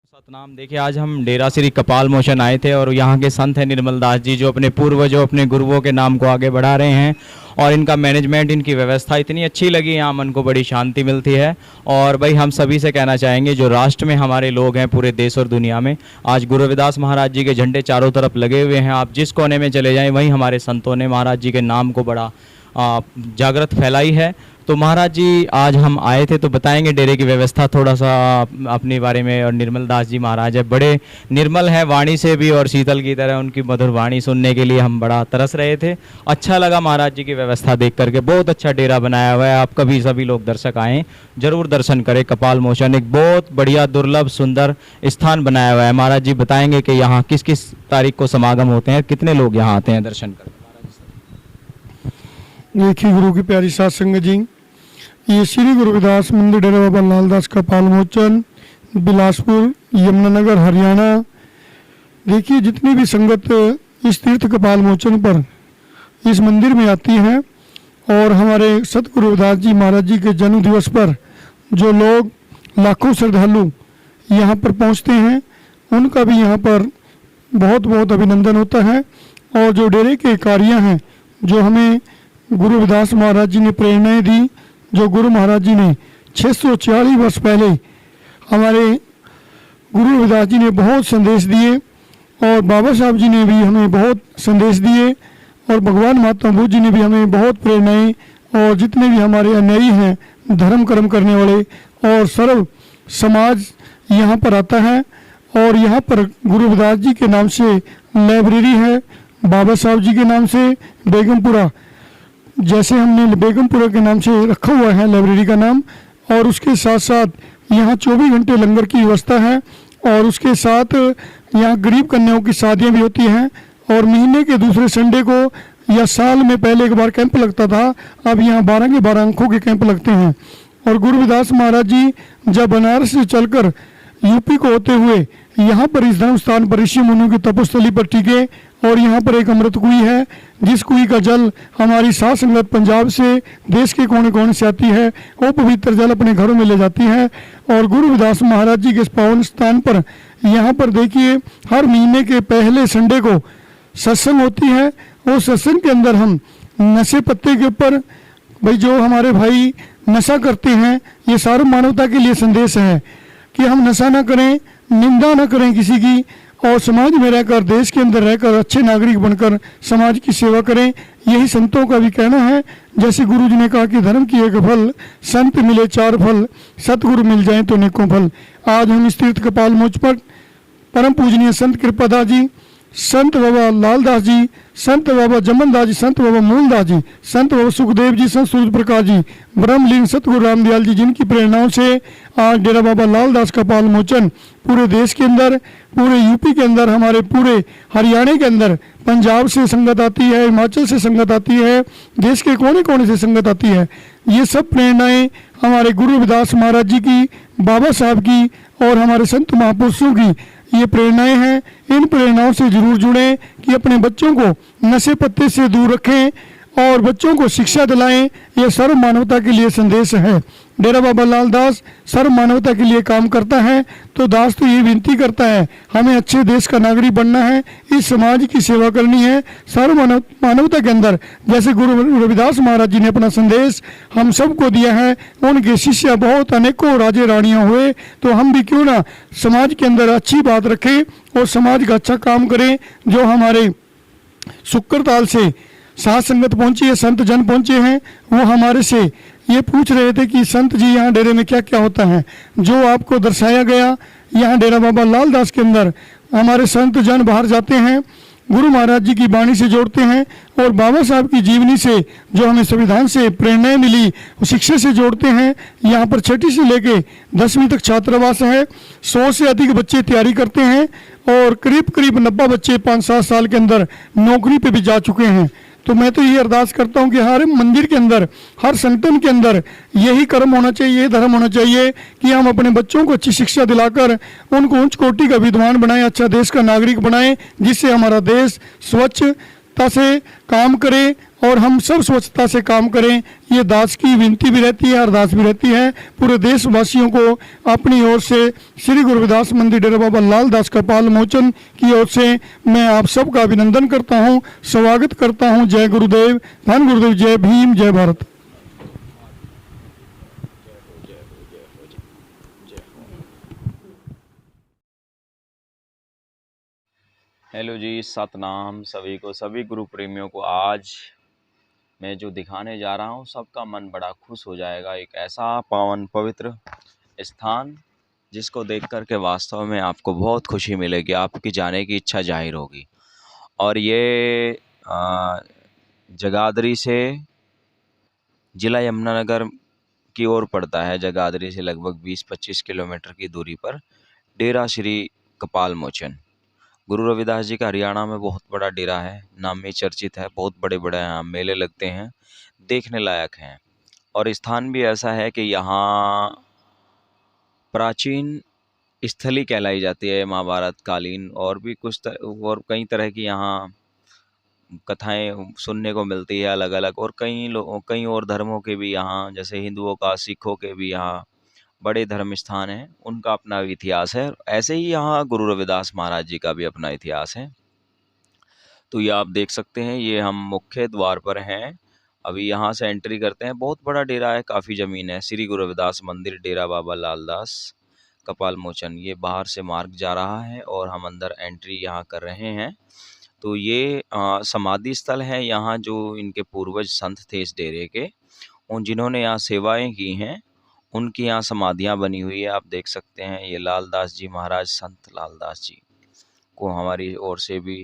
सतनाम। देखिए, आज हम डेरा श्री कपाल मोचन आए थे और यहाँ के संत हैं निर्मल दास जी, जो अपने पूर्वजों अपने गुरुओं के नाम को आगे बढ़ा रहे हैं। और इनका मैनेजमेंट, इनकी व्यवस्था इतनी अच्छी लगी, यहाँ मन को बड़ी शांति मिलती है। और भाई हम सभी से कहना चाहेंगे, जो राष्ट्र में हमारे लोग हैं पूरे देश और दुनिया में, आज गुरु रविदास महाराज जी के झंडे चारों तरफ लगे हुए हैं। आप जिस कोने में चले जाएँ, वहीं हमारे संतों ने महाराज जी के नाम को बड़ा जागृत फैलाई है। तो महाराज जी, आज हम आए थे तो बताएंगे डेरे की व्यवस्था थोड़ा सा अपने बारे में। और निर्मल दास जी महाराज है, बड़े निर्मल है वाणी से भी और शीतल की तरह, उनकी मधुर वाणी सुनने के लिए हम बड़ा तरस रहे थे। अच्छा लगा महाराज जी की व्यवस्था देख करके, बहुत अच्छा डेरा बनाया हुआ है। आप कभी सभी लोग दर्शक आएँ, जरूर दर्शन करें। कपाल मोचन एक बहुत बढ़िया दुर्लभ सुंदर स्थान बनाया हुआ है। महाराज जी बताएंगे कि यहाँ किस किस तारीख को समागम होते हैं, कितने लोग यहाँ आते हैं दर्शन करने। देखिए गुरु की प्यारी साध संगत जी, ये श्री गुरु रविदास मंदिर डेरा बाबा लालदास कपाल मोचन, बिलासपुर, यमुनानगर, हरियाणा। देखिए जितनी भी संगत इस तीर्थ कपाल मोचन पर इस मंदिर में आती है और हमारे सतगुरु रविदास जी महाराज जी के जन्म दिवस पर जो लोग लाखों श्रद्धालु यहाँ पर पहुँचते हैं, उनका भी यहाँ पर बहुत बहुत अभिनंदन होता है। और जो डेरे के कार्य हैं, जो हमें गुरु रविदास महाराज जी ने प्रेरणाएं दी, जो गुरु महाराज जी ने 646 वर्ष पहले हमारे गुरु रविदास जी ने बहुत संदेश दिए और बाबा साहब जी ने भी हमें बहुत संदेश दिए और भगवान महात्मा बुद्ध जी ने भी हमें बहुत प्रेरणाएं, और जितने भी हमारे अन्यायी हैं, धर्म कर्म करने वाले और सर्व समाज यहाँ पर आता है। और यहाँ पर गुरु रविदास जी के नाम से लाइब्रेरी है, बाबा साहब जी के नाम से बेगमपुरा, जैसे हमने बेगमपुरा के नाम से रखा हुआ है लाइब्रेरी का नाम। और उसके साथ साथ यहाँ 24 घंटे लंगर की व्यवस्था है। और उसके साथ यहाँ गरीब कन्याओं की शादियाँ भी होती हैं। और महीने के दूसरे संडे को या साल में पहले एक बार कैंप लगता था, अब यहाँ 12 के 12 अंकों के कैंप लगते हैं। और गुरु रविदास महाराज जी जब बनारस से चलकर यूपी को होते हुए यहाँ पर इस धर्म स्थान पर ऋषि मुनियों की तपोस्थली पर टिके, और यहाँ पर एक अमृत कुई है, जिस कुई का जल हमारी साध संगत पंजाब से, देश के कोने कोने से आती है, वो पवित्र जल अपने घरों में ले जाती है। और गुरु रविदास महाराज जी के इस पावन स्थान पर यहाँ पर देखिए हर महीने के पहले संडे को सत्संग होती है। और सत्संग के अंदर हम नशे पत्ते के ऊपर, भाई जो हमारे भाई नशा करते हैं, ये सारी मानवता के लिए संदेश है कि हम नशा ना करें, निंदा ना करें किसी की, और समाज में रहकर, देश के अंदर रहकर अच्छे नागरिक बनकर समाज की सेवा करें। यही संतों का भी कहना है। जैसे गुरु जी ने कहा कि धर्म की एक फल, संत मिले 4 फल, सतगुरु मिल जाए तो नेकों फल। आज हम इस तीर्थ कपाल मोच पर परम पूजनीय संत कृपादास जी, संत बाबा लालदास जी, संत बाबा जमनदास जी, संत बाबा मूलदास जी, संत बाबा सुखदेव जी, संत सूरज प्रकाश जी, ब्रह्मलीन सतगुरु रामदयाल जी, जिनकी प्रेरणाओं से आज डेरा बाबा लालदास कपाल मोचन पूरे देश के अंदर, पूरे यूपी के अंदर, हमारे पूरे हरियाणा के अंदर, पंजाब से संगत आती है, हिमाचल से संगत आती है, देश के कोने कोने से संगत आती है। ये सब प्रेरणाएं हमारे गुरु रविदास महाराज जी की, बाबा साहब की और हमारे संत महापुरुषों की ये प्रेरणाएं हैं। इन प्रेरणाओं से जरूर जुड़ें कि अपने बच्चों को नशे पत्ते से दूर रखें और बच्चों को शिक्षा दिलाएं। ये सर्व मानवता के लिए संदेश है। डेरा बाबा लालदास सर्व मानवता के लिए काम करता है। तो दास तो ये विनती करता है, हमें अच्छे देश का नागरिक बनना है, इस समाज की सेवा करनी है सर्व मानवता के अंदर। जैसे गुरु रविदास महाराज जी ने अपना संदेश हम सबको दिया है, उनके शिष्य बहुत अनेकों राजे रानियां हुए, तो हम भी क्यों ना समाज के अंदर अच्छी बात रखें और समाज का अच्छा काम करें। जो हमारे शुक्रताल से साध संगत पहुंची है, संत जन पहुंचे हैं, वो हमारे से ये पूछ रहे थे कि संत जी यहाँ डेरे में क्या क्या होता है। जो आपको दर्शाया गया, यहाँ डेरा बाबा लालदास के अंदर हमारे संत जन बाहर जाते हैं, गुरु महाराज जी की वाणी से जोड़ते हैं और बाबा साहब की जीवनी से, जो हमें संविधान से प्रेरणाएं मिली, शिक्षा से जोड़ते हैं। यहाँ पर 6ठी से लेके 10वीं तक छात्रावास है। 100 से अधिक बच्चे तैयारी करते हैं और करीब करीब 90 बच्चे 5-7 साल के अंदर नौकरी पे भी जा चुके हैं। तो मैं तो ये अरदास करता हूँ कि हर मंदिर के अंदर, हर संगठन के अंदर यही कर्म होना चाहिए, यही धर्म होना चाहिए कि हम अपने बच्चों को अच्छी शिक्षा दिलाकर उनको उच्च कोटि का विद्वान बनाएं, अच्छा देश का नागरिक बनाएं, जिससे हमारा देश स्वच्छता से काम करे और हम सब स्वच्छता से काम करें, ये दास की विनती भी रहती है, अरदास भी रहती है। पूरे देशवासियों को अपनी ओर से श्री गुरु रविदास मंदिर डेरा बाबा लाल दास कपाल मोचन की ओर से मैं आप सबका अभिनंदन करता हूँ, स्वागत करता हूँ। जय गुरुदेव, धन गुरुदेव, जय भीम, जय भारत। हेलो जी, सतनाम सभी को, सभी गुरु प्रेमियों को। आज मैं जो दिखाने जा रहा हूँ सबका मन बड़ा खुश हो जाएगा। एक ऐसा पावन पवित्र स्थान जिसको देख कर के वास्तव में आपको बहुत खुशी मिलेगी, आपकी जाने की इच्छा जाहिर होगी। और ये जगाधरी से जिला यमुनानगर की ओर पड़ता है। जगाधरी से लगभग 20-25 किलोमीटर की दूरी पर डेरा श्री कपाल मोचन। गुरु रविदास जी का हरियाणा में बहुत बड़ा डेरा है, नामी चर्चित है। बहुत बड़े बड़े यहाँ मेले लगते हैं, देखने लायक हैं। और स्थान भी ऐसा है कि यहाँ प्राचीन स्थली कहलाई जाती है, महाभारत कालीन और भी और कई तरह की यहाँ कथाएं सुनने को मिलती है अलग अलग। और कई और धर्मों के भी यहाँ, जैसे हिंदुओं का, सिखों के भी यहाँ बड़े धर्म स्थान हैं, उनका अपना इतिहास है। ऐसे ही यहाँ गुरु रविदास महाराज जी का भी अपना इतिहास है। तो ये आप देख सकते हैं, ये हम मुख्य द्वार पर हैं। अभी यहाँ से एंट्री करते हैं। बहुत बड़ा डेरा है, काफ़ी ज़मीन है। श्री गुरु रविदास मंदिर डेरा बाबा लालदास कपाल मोचन, ये बाहर से मार्ग जा रहा है और हम अंदर एंट्री यहाँ कर रहे हैं। तो ये समाधि स्थल है यहाँ, जो इनके पूर्वज संत थे इस डेरे के, उन जिन्होंने यहाँ सेवाएं की हैं, उनकी यहाँ समाधियाँ बनी हुई है। आप देख सकते हैं, ये लालदास जी महाराज, संत लालदास जी को हमारी ओर से भी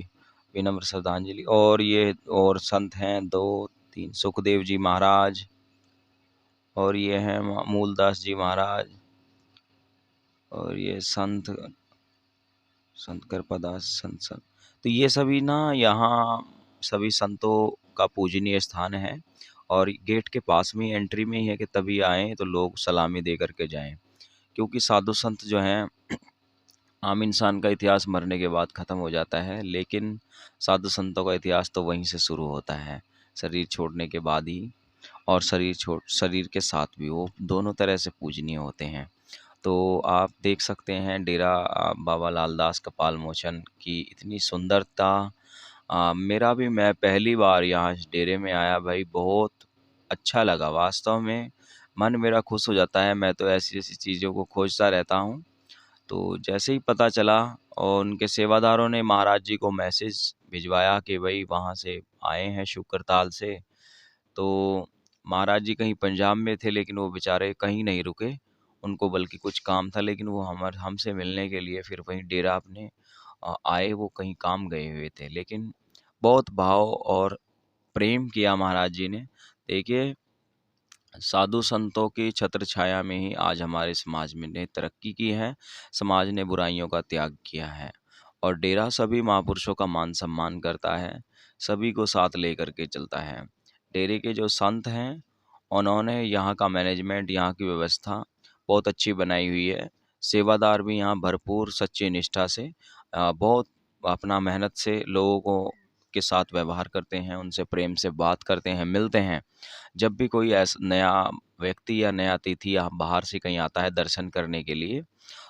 विनम्र श्रद्धांजलि। और ये और संत हैं 2-3, सुखदेव जी महाराज, और ये हैं मूलदास जी महाराज, और ये संत कृपादास संत। तो ये सभी ना यहाँ सभी संतों का पूजनीय स्थान है। और गेट के पास में एंट्री में ही है कि तभी आएँ तो लोग सलामी दे करके जाएं, क्योंकि साधु संत जो हैं, आम इंसान का इतिहास मरने के बाद ख़त्म हो जाता है, लेकिन साधु संतों का इतिहास तो वहीं से शुरू होता है, शरीर छोड़ने के बाद ही। और शरीर के साथ भी वो दोनों तरह से पूजनीय होते हैं। तो आप देख सकते हैं डेरा बाबा लालदास कपाल मोचन की इतनी सुंदरता। मैं पहली बार यहाँ इस डेरे में आया भाई, बहुत अच्छा लगा वास्तव में, मन मेरा खुश हो जाता है। मैं तो ऐसी ऐसी चीज़ों को खोजता रहता हूँ। तो जैसे ही पता चला और उनके सेवादारों ने महाराज जी को मैसेज भिजवाया कि भाई वहाँ से आए हैं शुक्रताल से, तो महाराज जी कहीं पंजाब में थे, लेकिन वो बेचारे कहीं नहीं रुके, उनको बल्कि कुछ काम था, लेकिन वो हमसे मिलने के लिए फिर वहीं डेरा अपने आए। वो कहीं काम गए हुए थे, लेकिन बहुत भाव और प्रेम किया महाराज जी ने। देखिए, साधु संतों की छत्र छाया में ही आज हमारे समाज में ने तरक्की की है, समाज ने बुराइयों का त्याग किया है। और डेरा सभी महापुरुषों का मान सम्मान करता है, सभी को साथ लेकर के चलता है। डेरे के जो संत हैं, उन्होंने यहाँ का मैनेजमेंट, यहाँ की व्यवस्था बहुत अच्छी बनाई हुई है। सेवादार भी यहाँ भरपूर सच्ची निष्ठा से बहुत अपना मेहनत से लोगों को के साथ व्यवहार करते हैं, उनसे प्रेम से बात करते हैं, मिलते हैं। जब भी कोई ऐसा नया व्यक्ति या नया अतिथि या बाहर से कहीं आता है दर्शन करने के लिए,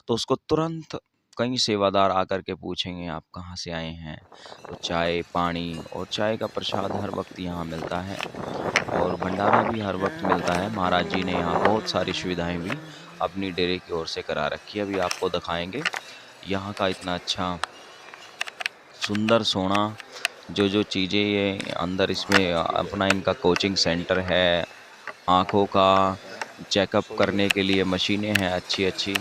तो उसको तुरंत कई सेवादार आकर के पूछेंगे आप कहाँ से आए हैं। तो चाय, पानी और चाय का प्रसाद हर वक्त यहाँ मिलता है, और भंडारा भी हर वक्त मिलता है। महाराज जी ने यहाँ बहुत सारी सुविधाएं भी अपनी डेरे की ओर से करा रखी है। अभी आपको दिखाएंगे यहाँ का इतना अच्छा सुंदर सोना, जो चीज़ें ये अंदर इसमें अपना इनका कोचिंग सेंटर है, आँखों का चेकअप करने के लिए मशीनें हैं अच्छी अच्छी।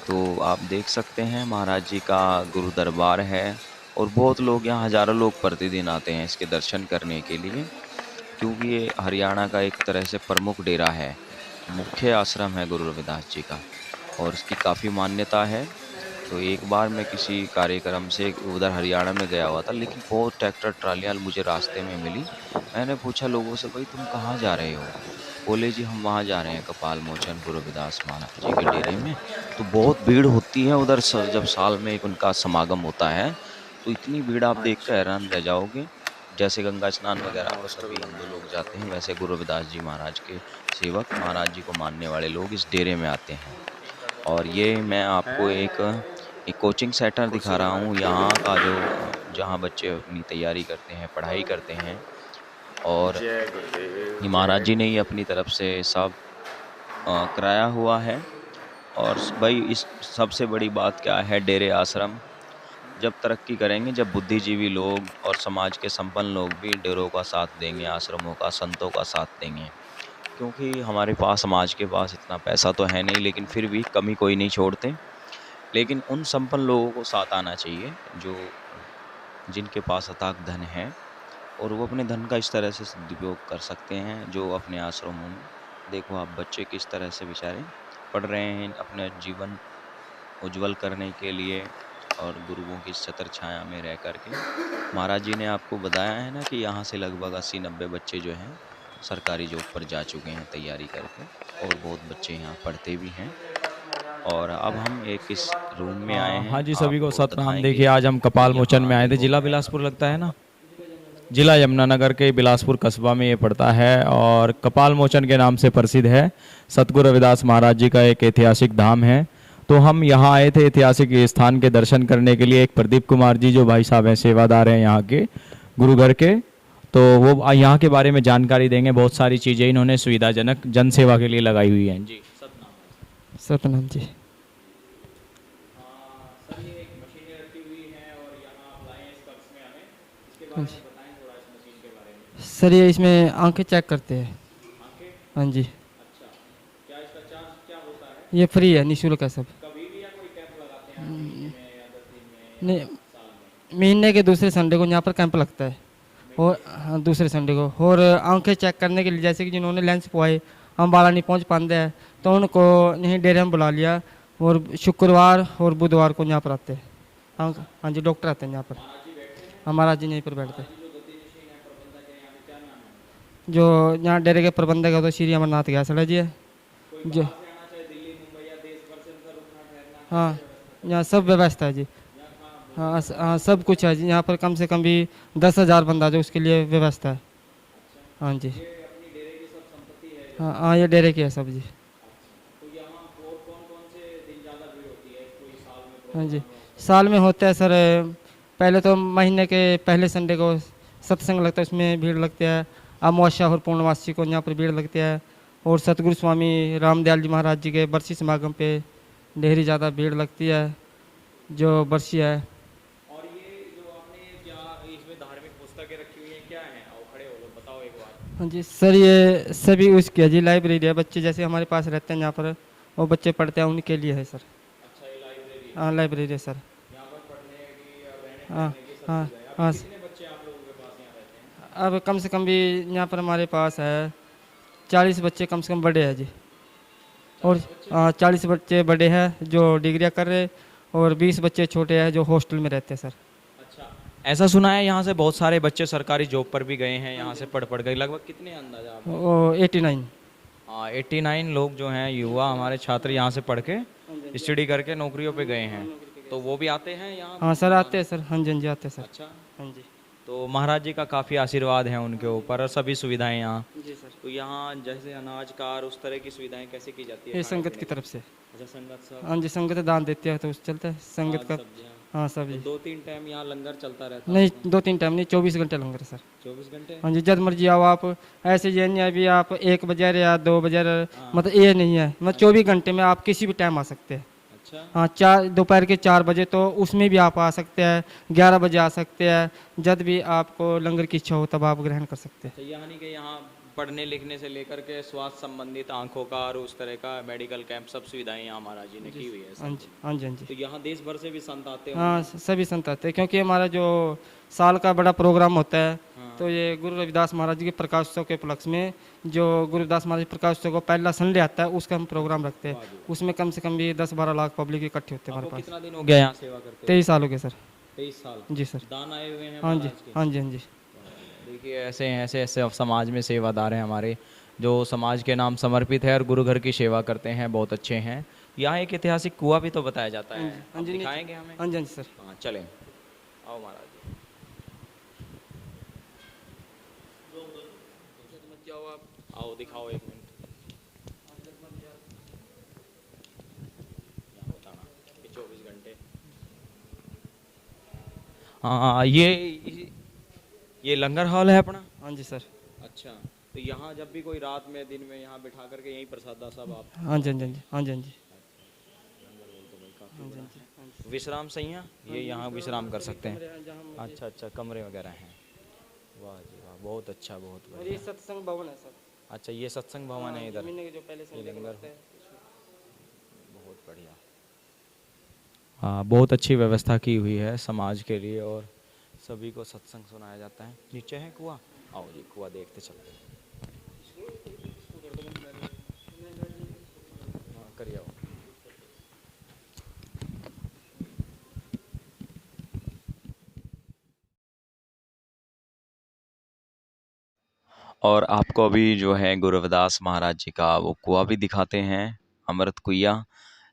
तो आप देख सकते हैं महाराज जी का गुरु दरबार है, और बहुत लोग यहाँ, हज़ारों लोग प्रतिदिन आते हैं इसके दर्शन करने के लिए, क्योंकि ये हरियाणा का एक तरह से प्रमुख डेरा है, मुख्य आश्रम है गुरु रविदास जी का, और इसकी काफ़ी मान्यता है। तो एक बार मैं किसी कार्यक्रम से उधर हरियाणा में गया हुआ था, लेकिन बहुत ट्रैक्टर ट्रालियाँ मुझे रास्ते में मिली। मैंने पूछा लोगों से, भाई तुम कहाँ जा रहे हो? बोले जी हम वहाँ जा रहे हैं कपाल मोचन गुरु रविदास महाराज जी के डेरे में। तो बहुत भीड़ होती है उधर, जब साल में एक उनका समागम होता है, तो इतनी भीड़ आप देख कर हैरान रह जाओगे। जैसे गंगा स्नान वगैरह वो सभी हिंदू लोग जाते हैं, वैसे गुरु रविदास जी महाराज के सेवक, महाराज जी को मानने वाले लोग इस डेरे में आते हैं। और ये मैं आपको एक कोचिंग सेंटर दिखा रहा हूँ, यहाँ का जो जहाँ बच्चे अपनी तैयारी करते हैं, पढ़ाई करते हैं। और ये महाराज जी ने ही अपनी तरफ से सब कराया हुआ है। और भाई इस सबसे बड़ी बात क्या है, डेरे आश्रम जब तरक्की करेंगे, जब बुद्धिजीवी लोग और समाज के संपन्न लोग भी डेरों का साथ देंगे, आश्रमों का, संतों का साथ देंगे। क्योंकि हमारे पास, समाज के पास इतना पैसा तो है नहीं, लेकिन फिर भी कमी कोई नहीं छोड़ते। लेकिन उन संपन्न लोगों को साथ आना चाहिए जो जिनके पास अथाक धन है, और वो अपने धन का इस तरह से सदुपयोग कर सकते हैं। जो अपने आश्रमों में देखो आप बच्चे किस तरह से बेचारे पढ़ रहे हैं अपने जीवन उज्जवल करने के लिए, और गुरुओं की छत्र छाया में रह करके। महाराज जी ने आपको बताया है ना कि यहाँ से लगभग 80-90 बच्चे जो हैं सरकारी जॉब पर जा चुके हैं तैयारी करके, और बहुत बच्चे यहाँ पढ़ते भी हैं। और अब हम एक इस रूम में आए हैं। हाँ जी, सभी को आपको सतनाम। दिखाएंगे देखिए आज हम कपाल मोचन में आए थे, जिला बिलासपुर लगता है ना, जिला यमुनानगर के बिलासपुर कस्बा में ये पड़ता है, और कपाल मोचन के नाम से प्रसिद्ध है। सतगुरु रविदास महाराज जी का एक ऐतिहासिक धाम है। तो हम यहाँ आए थे ऐतिहासिक स्थान के दर्शन करने के लिए। एक प्रदीप कुमार जी जो भाई साहब हैं, सेवादार हैं यहाँ के गुरु घर के, तो वो यहाँ के बारे में जानकारी देंगे। बहुत सारी चीज़ें इन्होंने सुविधाजनक जन सेवा के लिए लगाई हुई हैं जी। सतनाम जी। हाँ जी। सर ये इसमें आंखें चेक करते हैं। हाँ जी। ये फ्री है, निःशुल्क है सब। नहीं, महीने के दूसरे संडे को यहाँ पर कैंप लगता है, और हाँ दूसरे संडे को। और आंखें चेक करने के लिए, जैसे कि जिन्होंने लेंस पवाए, अम्बाला नहीं पहुँच पाते हैं, तो उनको यहीं डेरे में बुला लिया, और शुक्रवार और बुधवार को यहाँ पर आते हैं। हाँ जी, डॉक्टर आते हैं यहाँ पर। हमारा जी यहीं पर बैठते हैं। जो यहाँ डेरे के प्रबंधक है तो श्री अमरनाथ गैसड़ा जी है जो। हाँ, यहाँ सब व्यवस्था है जी। हाँ हाँ, सब कुछ है जी यहाँ पर। कम से कम भी 10,000 बंदा जो, उसके लिए व्यवस्था है। हाँ जी। हाँ हाँ, ये डेरे की है सब जी। हाँ जी, साल में होता है सर। पहले तो महीने के पहले संडे को सत्संग लगता है, उसमें भीड़ लगती है। अमावस्या और पूर्णवासी को यहाँ पर भीड़ लगती है। और सतगुरु स्वामी रामदयाल जी महाराज जी के बरसी समागम पे ढेरी ज़्यादा भीड़ लगती है, जो बरसी है। और ये जो आपने क्या इसमें धार्मिक पुस्तकें रखी हुई हैं, क्या हैं? आओ खड़े हो लो, बताओ एक बार। हाँ जी सर, ये सभी उसकी है जी, लाइब्रेरी है। बच्चे जैसे हमारे पास रहते हैं यहाँ पर, वो बच्चे पढ़ते हैं, उनके लिए है सर। अच्छा, ये लाइब्रेरी हाँ लाइब्रेरी है सर। यहाँ पर पढ़ने की और रहने हाँ खाने की सब हाँ सुविधा है। हाँ। अब कितने बच्चे आप लोगों के पास यहाँ रहते हैं? अब कम से कम भी यहाँ पर हमारे पास है 40 बच्चे कम से कम बड़े हैं जी। और 40 बच्चे बड़े हैं जो डिग्रियाँ कर रहे, और 20 बच्चे छोटे हैं जो हॉस्टल में रहते हैं सर। अच्छा, ऐसा सुना है यहाँ से बहुत सारे बच्चे सरकारी जॉब पर भी गए हैं, यहाँ से पढ़ गए। लगभग कितने अंदाजा आप? वो 89। हाँ, 89 लोग जो हैं युवा हमारे छात्र यहाँ से पढ़ के स्टडी करके नौकरियों पे गए हैं। तो वो भी आते हैं यहाँ? हाँ सर, आते हैं सर। हाँ जी, हाँ जी, आते हैं सर। अच्छा, हाँ जी। तो महाराज जी का काफ़ी आशीर्वाद है उनके ऊपर, और सभी सुविधाएं यहाँ। जी सर। तो यहाँ जैसे अनाज कार उस तरह की सुविधाएं कैसे की जाती है? ये खाने संगत पीने की तरफ से। अच्छा, संगत सब। हाँ जी, संगत दान देती है तो उस चलता है संगत का। सब्जियाँ। हाँ सब जी। 2-3 टाइम यहाँ लंगर चलता रहता है? नहीं, 2-3 टाइम नहीं, 24 घंटे लंगर है सर। 24 घंटे? हाँ जी, जब मर्जी आओ आप। ऐसे ये नहीं है भी आप 1 बजे या 2 बजे, मतलब ये नहीं है। मतलब 24 घंटे में आप किसी भी टाइम आ सकते हैं। अच्छा, हाँ, दोपहर के 4 बजे तो उसमें भी आप आ सकते हैं, 11 बजे आ सकते हैं। जब भी आपको लंगर की इच्छा हो तब आप ग्रहण कर सकते हैं। तो यानी कि यहाँ पढ़ने लिखने से लेकर के स्वास्थ्य संबंधित आंखों का और उस तरह का मेडिकल कैंप, सब सुविधाएं यहाँ महाराज जी ने की हुई है। हाँ जी, हाँ जी, हाँ जी। तो यहाँ देश भर से भी संत आते हैं? हाँ, सभी संत आते हैं, क्योंकि हमारा जो साल का बड़ा प्रोग्राम होता है। हाँ। तो ये गुरु रविदास महाराज जी के प्रकाश उत्सव के उपलक्ष्य में, जो गुरु रविदास महाराज प्रकाश उत्सव को पहला संडे आता है, उसका हम प्रोग्राम रखते हैं। उसमें कम से कम भी 10-12 लाख पब्लिक इकट्ठे होते हैं हमारे आपको पास। कितना दिन हो गया यहाँ सेवा करते? 23 साल हो गए सर। 23 साल? जी सर। दान आए हुए हैं हाँ जी, महाराज के? हाँ जी, हाँ जी। देखिए ऐसे ऐसे समाज में सेवादार हैं हमारे, जो समाज के नाम समर्पित है और गुरु घर की सेवा करते हैं, बहुत अच्छे हैं। यहाँ एक ऐतिहासिक कुआं भी तो बताया जाता है, हाँ आप जी, दिखाएंगे हमें? हाँ जी, हाँ जी सर। हाँ चलें, आओ महाराज जी। आओ दिखाओ 1 मिनट। यहाँ बताना कि 24 घंटे। हाँ ये लंगर हॉल है अपना। हाँ जी सर। अच्छा, तो यहाँ जब भी कोई रात में दिन में यहाँ बिठा करके यहीं प्रसादा सब आप। हाँ जी हाँ जी हाँ जी हाँ जी तो भाई काफ़ी बड़ा है। विश्राम सैया ये यहाँ विश्राम कर सकते हैं। अच्छा अच्छा, कमरे वगैरह हैं। वाह जी वाह, बहुत अच्छा, बहुत और ये बढ़िया। सत्संग भवन है सर। अच्छा, ये सत्संग भवन है इधर। महीने के जो पहले ये संडे को लंगर लगता है। बहुत बढ़िया। हाँ, बहुत अच्छी व्यवस्था की हुई है समाज के लिए और सभी को सत्संग सुनाया जाता है। नीचे है कुआं, आओ जी कुआं देखते चलते हैं। हाँ करिए आओ। और आपको अभी जो है गुरु रविदास महाराज जी का वो कुआं भी दिखाते हैं, अमृत कुइया,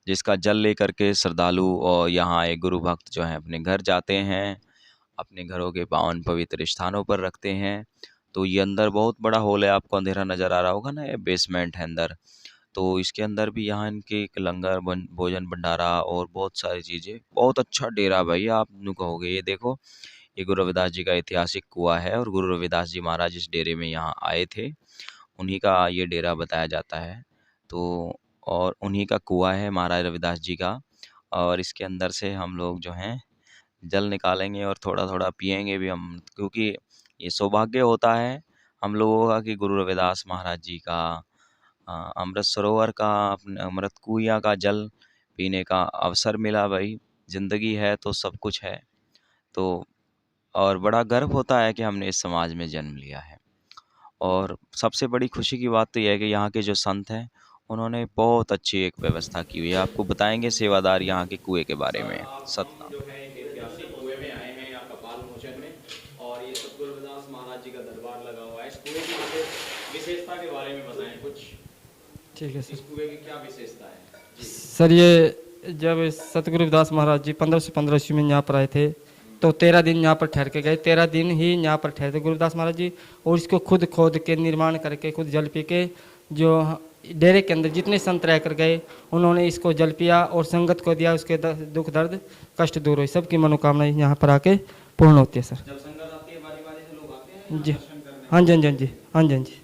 जिसका जल लेकर के श्रद्धालु और यहाँ एक गुरु भक्त जो है अपने घर जाते हैं, अपने घरों के पावन पवित्र स्थानों पर रखते हैं। तो ये अंदर बहुत बड़ा हॉल है, आपको अंधेरा नज़र आ रहा होगा ना, ये बेसमेंट है अंदर। तो इसके अंदर भी यहाँ इनके एक लंगर भोजन भंडारा और बहुत सारी चीज़ें, बहुत अच्छा डेरा भाई आप यूँ कहोगे। ये देखो, ये गुरु रविदास जी का ऐतिहासिक कुआं है और गुरु रविदास जी महाराज इस डेरे में यहाँ आए थे, उन्हीं का ये डेरा बताया जाता है। तो और उन्हीं का कुआं है महाराज रविदास जी का। और इसके अंदर से हम लोग जो हैं जल निकालेंगे और थोड़ा-थोड़ा पिएँगे भी हम, क्योंकि ये सौभाग्य होता है हम लोगों का कि गुरु रविदास महाराज जी का अमृत सरोवर का, अपने अमृत कुइया का जल पीने का अवसर मिला भाई। ज़िंदगी है तो सब कुछ है। तो और बड़ा गर्व होता है कि हमने इस समाज में जन्म लिया है। और सबसे बड़ी खुशी की बात तो ये है कि यहाँ के जो संत हैं, उन्होंने बहुत अच्छी एक व्यवस्था की हुई है। आपको बताएँगे सेवादार यहाँ के कुएँ के बारे में। सतनाम। जो है एक ऐतिहासिक कुएँ में आए हैं यहाँ कपाल मोचन में, और ये सतगुरु रविदास महाराज जी का दरबार लगा हुआ है। इस कुएँ की विशेषता के बारे में बताएं कुछ। ठीक है सर। इस कुएँ की क्या विशेषता है जी? सर ये जब सतगुरु रविदास महाराज जी 1515 ईस्वी में यहाँ पर आए थे तो 13 दिन यहाँ पर ठहर के गए। 13 दिन ही यहाँ पर ठहरे थे गुरुदास महाराज जी, और इसको खुद खोद के निर्माण करके खुद जल पी के जो डेरे के अंदर जितने संत रह कर गए उन्होंने इसको जल पिया और संगत को दिया। उसके दुख दर्द कष्ट दूर हुए, सबकी मनोकामनाएं यहाँ पर आके पूर्ण होती है सर। जब संगत आती है बारी बारी से लोग आते हैं जी दर्शन करने। हाँ जी हाँ जी हाँ जी हाँ जी हाँ जी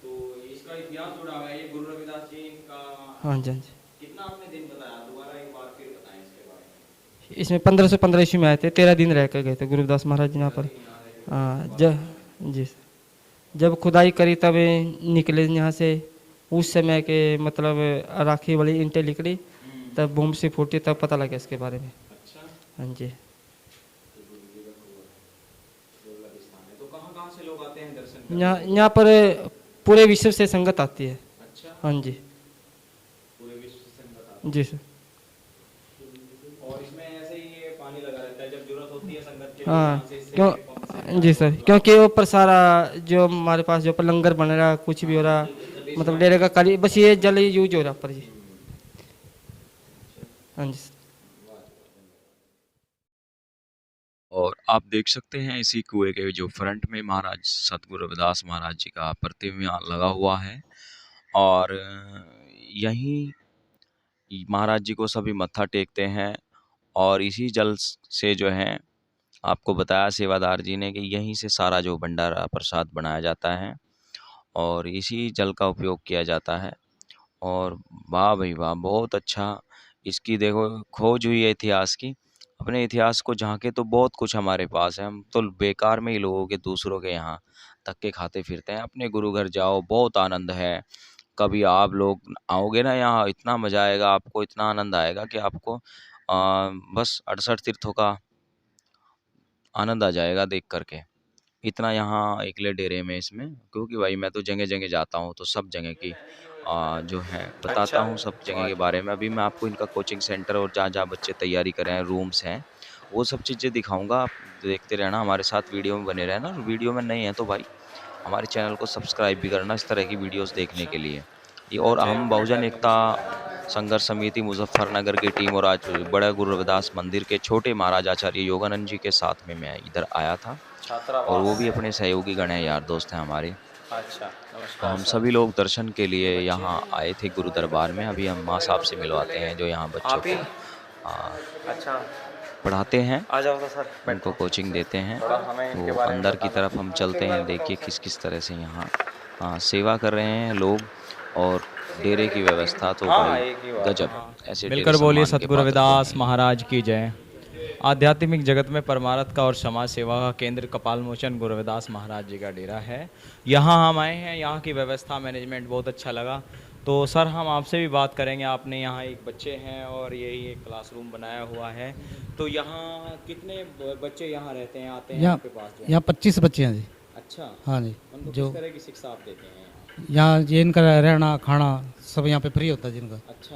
तो इसका इतिहास जुड़ा हुआ है ये गुरु रविदास जी का। हाँ जी हाँ जी। कितना आपने दिन बताया, दोबारा एक बार फिर बताएं इसके बारे में। इसमें 1515 ईस्वी में आए थे, 13 दिन रह कर गए थे गुरुदास महाराज जी यहाँ पर। हाँ जी सर। जब खुदाई करी तब निकले यहाँ से, उस समय के मतलब राखी वाली ईंटें निकली, तब बूम से फूटी, तब पता लगा इसके बारे में। अच्छा, हाँ जी। तो कहाँ कहाँ से लोग आते हैं दर्शन करने? यहाँ पर पूरे विश्व से संगत आती है। अच्छा, हाँ जी पूरे विश्व से संगत आते जी सर। हैं। और इसमें ऐसे ही ये पानी लगा रहता है, जब जरूरत होती है संगत के लिए हाँ यहाँ से इससे क्यों पंप से जी सर, क्योंकि ऊपर सारा जो हमारे पास जो पर लंगर बन रहा कुछ भी हो रहा, मतलब डेरे का खाली बस ये जल ही यूज हो रहा ऊपर जी। हाँ जी सर। और आप देख सकते हैं इसी कुएं के जो फ्रंट में महाराज सतगुरु रविदास महाराज जी का प्रतिमा लगा हुआ है। और यहीं महाराज जी को सभी मत्था टेकते हैं। और इसी जल से जो है आपको बताया सेवादार जी ने कि यहीं से सारा जो भंडारा प्रसाद बनाया जाता है और इसी जल का उपयोग किया जाता है। और वाह भाई वाह, बहुत अच्छा इसकी देखो खोज हुई है इतिहास की। अपने इतिहास को झांके तो बहुत कुछ हमारे पास है, हम तो बेकार में ही लोगों के दूसरों के यहाँ धक्के खाते फिरते हैं। अपने गुरु घर जाओ, बहुत आनंद है। कभी आप लोग आओगे ना यहाँ, इतना मज़ा आएगा आपको, इतना आनंद आएगा कि आपको बस 68 तीर्थों का आनंद आ जाएगा देख करके। इतना यहाँ एकले डेरे में इसमें, क्योंकि भाई मैं तो जगह जगह जाता हूँ तो सब जगह की जो है बताता हूँ सब जगह के बारे में। अभी मैं आपको इनका कोचिंग सेंटर और जहाँ जहाँ बच्चे तैयारी कर रहे हैं, रूम्स हैं, वो सब चीज़ें दिखाऊंगा। आप देखते रहना, हमारे साथ वीडियो में बने रहना। वीडियो में नहीं है तो भाई हमारे चैनल को सब्सक्राइब भी करना इस तरह की वीडियोस देखने के लिए। ये और हम बहुजन एकता संघर्ष समिति मुजफ्फरनगर की टीम और आज बड़ा गुरु रविदास मंदिर के छोटे महाराज आचार्य योगानंद जी के साथ में मैं इधर आया था, और वो भी अपने सहयोगी गण हैं, यार दोस्त हैं हमारे। अच्छा, तो हम सभी लोग दर्शन के लिए यहाँ आए थे गुरु दरबार में। अभी हम माँ साहब से मिलवाते हैं जो यहाँ बच्चों आप ही को अच्छा पढ़ाते हैं, आ जाओ तो सर उनको बैठो कोचिंग देते हैं। थोड़ा हमें इनके तो बारे में अंदर की बताना तरफ हम चलते इनके बारे हैं, में देखिए बताओ किस सर किस तरह से यहाँ सेवा कर रहे हैं लोग। और डेरे की व्यवस्था तो हाँ भाई एक ही बात गजब, हाँ ऐसे डेरे मिलकर बोलिए सम्मान के सतगुरु पात्र कोई रविदास नहीं। महाराज की जय। आध्यात्मिक जगत में परमार्थ का और समाज सेवा का केंद्र कपाल मोचन गुरु रविदास महाराज जी का डेरा है। यहाँ हम आए हैं, यहाँ की व्यवस्था मैनेजमेंट बहुत अच्छा लगा। तो सर हम आपसे भी बात करेंगे, आपने यहाँ एक बच्चे हैं और यही एक क्लासरूम बनाया हुआ है। तो यहाँ कितने बच्चे यहाँ रहते हैं, आते हैं यहाँ आपके पास जो है? यहाँ 25 बच्चे हैं जी। अच्छा, हाँ जी। उनको जो किस तरह की शिक्षा आप देते हैं यहाँ? यहाँ ये इनका रहना खाना सब यहाँ पे फ्री होता है जिनका। अच्छा,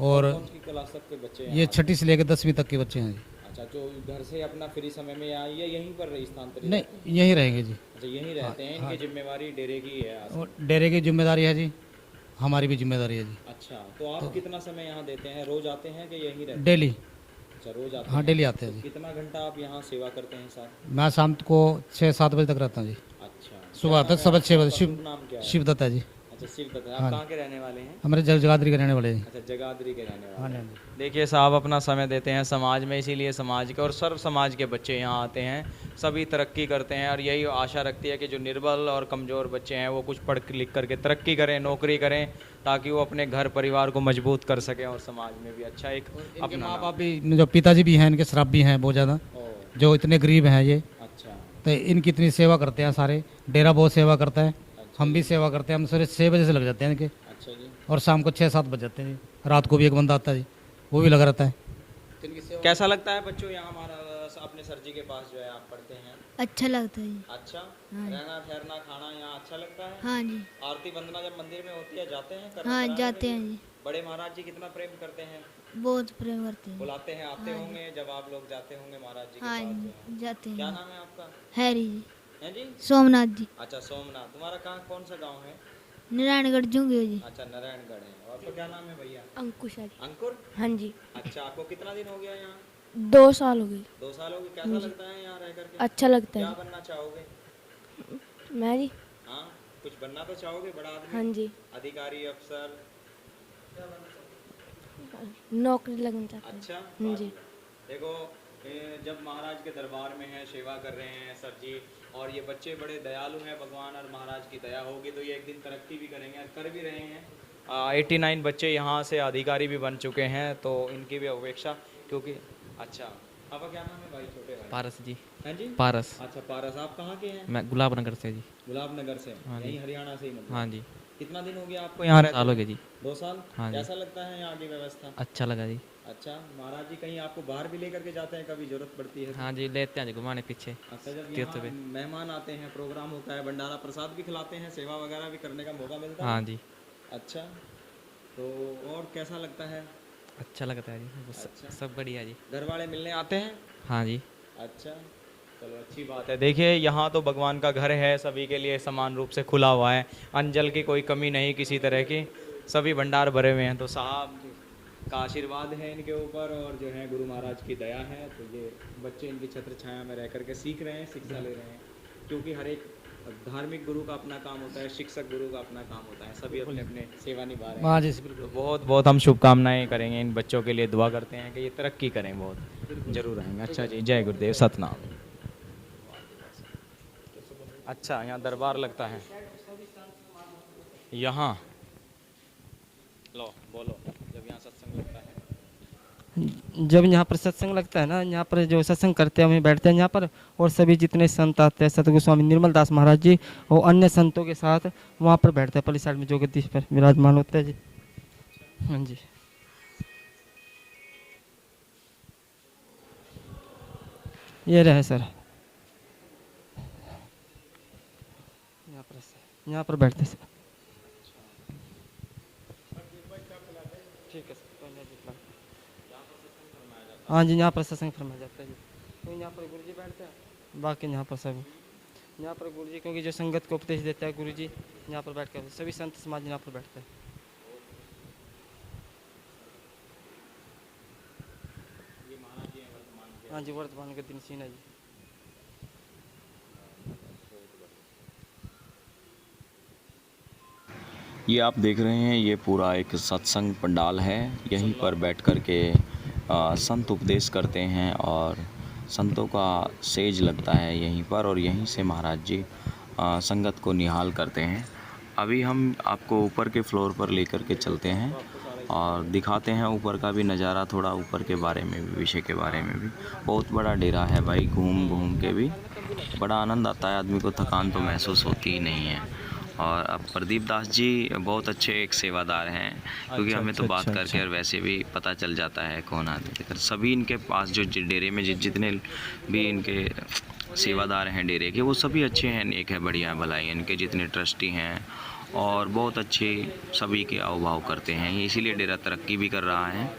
और कौन सी क्लास तक के बच्चे ये यहाँ? 6ठी से लेकर 10वीं तक के बच्चे हैं जी। अच्छा, जो घर से अपना फ्री समय में यहाँ या यहीं पर स्थानांतरित नहीं, रहते हैं? यहीं रहेंगे जी। अच्छा यहीं रहते हैं, इनकी जिम्मेवारी डेरे की है आज? और डेरे की जिम्मेदारी है जी, हमारी भी जिम्मेदारी है जी। अच्छा, तो आप कितना समय यहाँ देते हैं? रोज आते हैं कि यहीं रहते हैं? डेली। अच्छा रोज आते हाँ हैं। डेली आते हैं तो जी। कितना घंटा आप यहाँ सेवा करते हैं सर? मैं शाम को 6-7 बजे तक रहता हूँ जी। अच्छा, सुबह क्या नाम 10 है सुबह आपका? 6 बजे। आपका शुभ नाम क्या है? शिव दत्ता जी। अच्छा शिव दत्त, हाँ आप जी। कहाँ के रहने वाले हैं? हमारे जगाधरी के रहने वाले हैं। अच्छा जगाधरी के रहने हाँ वाले जी, हैं। हाँ जी। देखिए साहब अपना समय देते हैं समाज में, इसीलिए समाज के और सर्व समाज के बच्चे यहाँ आते हैं, सभी तरक्की करते हैं। और यही आशा रखती है कि जो निर्बल और कमज़ोर बच्चे हैं वो कुछ पढ़ लिख करके तरक्की करें, नौकरी करें, ताकि वो अपने घर परिवार को मजबूत कर सकें और समाज में भी अच्छा एक इनके अपना माँ नाम- बाप भी, जो पिताजी भी हैं इनके शराबी हैं बहुत ज़्यादा, ओ, जो इतने गरीब हैं ये। अच्छा तो इनकी इतनी सेवा करते हैं सारे, डेरा बहुत सेवा करता है, हम भी सेवा करते हैं। हम सुबह 6 बजे से लग जाते हैं इनके, अच्छा जी। और शाम को 6-7 बज जाते हैं जी। रात को भी एक बंदा आता है जी, वो भी लगा रहता है। कैसा लगता है बच्चों यहाँ हमारा अपने सर जी के पास जो है आप पढ़ते हैं? अच्छा लगता है जी। अच्छा, हाँ। रहना ठहरना खाना यहाँ अच्छा लगता है? हाँ जी। आरती वंदना जब मंदिर में होती है जाते हैं हाँ कराने जाते के हैं लिए? जी, बड़े महाराज जी कितना प्रेम करते हैं, बहुत प्रेम करते हैं। बुलाते हैं, आते हाँ जी। होंगे जब आप लोग जाते होंगे महाराज जी के हाँ पास जो जी है। जाते क्या हैं। नाम है आपका? हैरी जी, है जी? सोमनाथ जी, अच्छा सोमनाथ, तुम्हारा कहाँ कौन सा गांव है? नारायणगढ़ जूंगे जी। अच्छा नारायणगढ़ है। और आपका क्या नाम है भैया? अंकुश जी। अंकुर। हाँ जी, अच्छा, आपको कितना दिन हो गया यहाँ? 2 साल हो गए। 2 साल हो गए। कैसा लगता है यहाँ रह करके? अच्छा लगता क्या है बनना चाहोगे? जी। मैं जी, हाँ कुछ बनना तो चाहोगे, बड़ा आदमी? हाँ जी, अधिकारी अफसर? नौकरी लगना चाहता हूँ। अच्छा हाँ जी। देखो जब महाराज के दरबार में हैं, सेवा कर रहे हैं सर जी, और ये बच्चे बड़े दयालु हैं, भगवान और महाराज की दया होगी तो ये एक दिन तरक्की भी करेंगे और कर भी रहे हैं। 89 बच्चे यहाँ से अधिकारी भी बन चुके हैं, तो इनकी भी अपेक्षा क्योंकि अच्छा आपका क्या नाम है भाई? छोटे भाई? पारस जी। हैं जी? पारस। अच्छा पारस, आप कहाँ के हैं? मैं गुलाब नगर से जी। गुलाब नगर से? हाँ जी। यहीं हरियाणा से ही मतलब? हाँ जी। कितना दिन हो गया आपको यहाँ रहते? साल हो गए जी। 2 साल? हाँ जी। कैसा लगता है यहाँ की व्यवस्था? अच्छा लगा जी। अच्छा, महाराज जी कहीं आपको बाहर भी लेकर के जाते हैं, कभी जरूरत पड़ती है तो? हाँ जी, लेते हैं जी घुमाने पीछे। अच्छा, जब तीर्थ यहाँ पे। मेहमान आते हैं, प्रोग्राम होता है, भंडारा प्रसाद भी खिलाते हैं, सेवा वगैरह भी करने का मौका मिलता है? हाँ जी। अच्छा, तो और कैसा लगता है? अच्छा लगता है जी, अच्छा। सब बढ़िया जी। घर वाले मिलने आते हैं? हाँ जी। अच्छा, चलो अच्छी बात है। देखिए यहाँ तो भगवान का घर है, सभी के लिए समान रूप से खुला हुआ है, अंजल की कोई कमी नहीं किसी तरह की, सभी भंडार भरे हुए हैं। तो साहब का आशीर्वाद है इनके ऊपर और जो है गुरु महाराज की दया है, तो ये बच्चे इनकी छत्र छाया में रह करके सीख रहे हैं, शिक्षा ले रहे हैं। क्योंकि हर एक धार्मिक गुरु का अपना काम होता है, शिक्षक गुरु का अपना काम होता है, सभी अपने अपने सेवा निभा रहे हैं। हाँ जी, तो बहुत बहुत हम शुभकामनाएं करेंगे इन बच्चों के लिए, दुआ करते हैं कि ये तरक्की करें, बहुत जरूर आएंगे। अच्छा जी, जय गुरुदेव, सतनाम। अच्छा, यहाँ दरबार लगता है यहाँ? लो बोलो, जब यहाँ सत्संग लगता है? जब यहाँ पर सत्संग लगता है ना, यहाँ पर जो सत्संग करते हैं वहीं बैठते हैं यहाँ पर, और सभी जितने संत आते हैं, सतगुरु स्वामी निर्मल दास महाराज जी और अन्य संतों के साथ वहाँ पर बैठते हैं, पली साइड में जो गद्दी पर विराजमान होते हैं जी। हाँ जी। ये रहे सर, यहाँ पर बैठते हैं सर। ठीक है सर। हाँ जी, यहाँ पर सत्संग फरमाया जाता है जी। तो यहाँ पर गुरु जी बैठते हैं, बाकी यहाँ पर सभी, यहाँ पर गुरु जी क्योंकि जो संगत को उपदेश देता है गुरु जी, यहाँ पर बैठ कर सभी संत समाज यहाँ पर बैठते हैं। हाँ जी, वर्तमान के दिन सीन है जी। ये आप देख रहे हैं, ये पूरा एक सत्संग पंडाल है। यहीं पर बैठ कर के संत उपदेश करते हैं और संतों का सेज लगता है यहीं पर, और यहीं से महाराज जी संगत को निहाल करते हैं। अभी हम आपको ऊपर के फ्लोर पर लेकर के चलते हैं और दिखाते हैं ऊपर का भी नज़ारा, थोड़ा ऊपर के बारे में भी, विषय के बारे में भी। बहुत बड़ा डेरा है भाई, घूम घूम के भी बड़ा आनंद आता है, आदमी को थकान तो महसूस होती ही नहीं है। और अब प्रदीप दास जी बहुत अच्छे एक सेवादार हैं, क्योंकि हमें तो बात करके और वैसे भी पता चल जाता है कौन आदमी। सभी इनके पास जो डेरे में जितने भी इनके सेवादार हैं डेरे के, वो सभी अच्छे हैं, नेक है, बढ़िया भलाई। इनके जितने ट्रस्टी हैं और बहुत अच्छे सभी के आओ भाव करते हैं, इसीलिए डेरा तरक्की भी कर रहा है।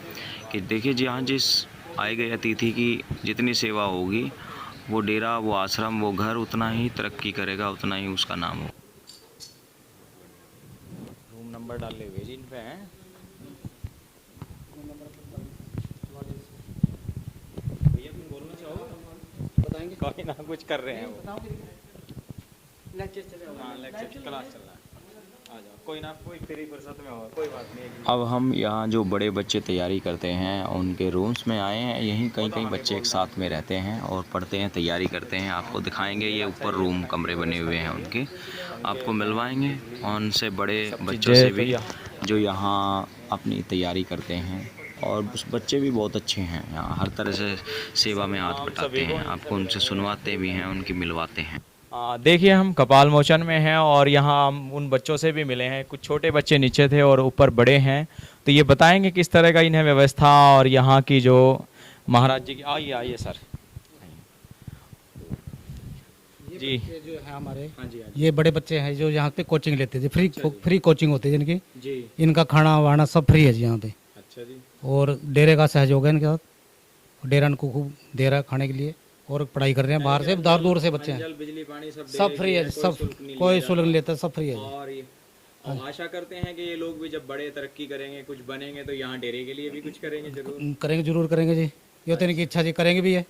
कि देखिए जहाँ जिस आए गए अतिथि की जितनी सेवा होगी, वो डेरा, वो आश्रम, वो घर उतना ही तरक्की करेगा, उतना ही उसका नाम हो। रूम नंबर डाल ले जी इन पे हैं। भैया तुम बोलना चाहो? बताएंगे। कोई ना, कुछ कर रहे हैं वो। हाँ, लेक्चर क्लास चल रहा है। आ जाओ, कोई ना, कोई तेरी फुर्सत में हो, कोई बात नहीं है। अब हम यहाँ जो बड़े बच्चे तैयारी करते हैं उनके रूम्स में आए हैं। यहीं कई कई बच्चे एक साथ में रहते हैं और पढ़ते हैं, तैयारी करते हैं। आपको दिखाएंगे, ये ऊपर रूम कमरे बने हुए हैं उनके, आपको मिलवाएंगे। और उनसे बड़े बच्चों से भी जो यहाँ अपनी तैयारी करते हैं, और उस बच्चे भी बहुत अच्छे हैं, यहाँ हर तरह से सेवा में हाथ बटाते हैं, आपको उनसे सुनवाते भी हैं, उनकी मिलवाते हैं। देखिए हम कपाल मोचन में हैं और यहाँ हम उन बच्चों से भी मिले हैं। कुछ छोटे बच्चे नीचे थे और ऊपर बड़े हैं, तो ये बताएंगे किस तरह का इन्हें व्यवस्था और यहाँ की जो महाराज जी की। आइए आइए सर जी। ये जो है हमारे, हाँ जी, हाँ ये बड़े बच्चे हैं जो यहाँ पे कोचिंग लेते थे, फ्री कोचिंग होती है जिनकी। जी। इनका खाना वाना सब फ्री है जी यहाँ पे। अच्छा जी। और डेरे का सहयोग है इनके साथ, डेरा इनको खूब दे रहा है खाने के लिए, और पढ़ाई कर रहे हैं बाहर से, दूर दूर से बच्चे हैं। जल बिजली पानी सब फ्री है, सब कोई शुल्क नहीं लेता, सब फ्री है जी। और आशा करते हैं कि ये लोग भी जब बड़े तरक्की करेंगे, कुछ बनेंगे, तो यहाँ डेरे के लिए भी कुछ करेंगे जरूर। करेंगे, जरूर करेंगे जी, ये तो इनकी इच्छा जी, करेंगे भी है।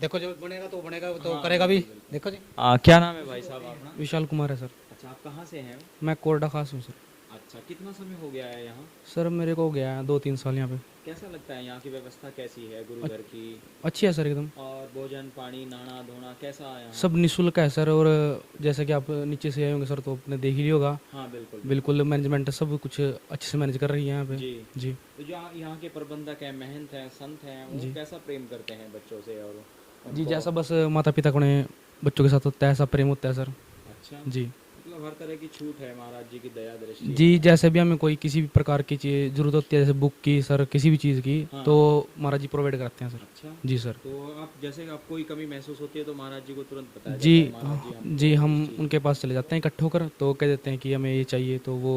देखो जो बनेगा तो बनेगा, तो करेगा भी, देखो जी। क्या नाम है भाई साहब अपना? विशाल कुमार है सर। अच्छा, आप कहाँ से हैं? मैं कोरडा खास हूँ सर। अच्छा, कितना समय हो गया है यहाँ? सर मेरे को हो गया है 2-3 साल यहाँ पे। कैसा लगता है यहाँ की व्यवस्था कैसी है गुरु घर की? अच्छी है सर एकदम। और भोजन पानी नहाना धोना कैसा है यहाँ? सब निःशुल्क है सर, और जैसे कि आप नीचे से आए होंगे सर तो आपने देख ही लिया होगा। हाँ बिल्कुल। बिल्कुल मैनेजमेंट सब कुछ अच्छे से मैनेज कर रही है यहाँ पे। जी। जी। तो जो यहाँ के प्रबंधक हैं, महंत हैं, संत हैं, वो कैसा प्रेम करते हैं बच्चों से? और जी जैसा बस माता पिता को ने बच्चों के साथ होता है, ऐसा प्रेम होता है सर। अच्छा जी। मतलब हर तरह की छूट है महाराज जी की दया दृष्टि। जी, जैसे भी हमें कोई किसी भी प्रकार की चीज़ जरूरत होती है, जैसे बुक की सर, किसी भी चीज़ की, तो महाराज जी प्रोवाइड करते हैं सर। अच्छा जी सर। तो आप जैसे आप कोई कमी महसूस होती है तो महाराज जी को तुरंत बताया जी जाता है, महाराज जी जी, हम उनके पास चले जाते हैं इकट्ठे होकर, तो कह देते हैं कि हमें ये चाहिए, तो वो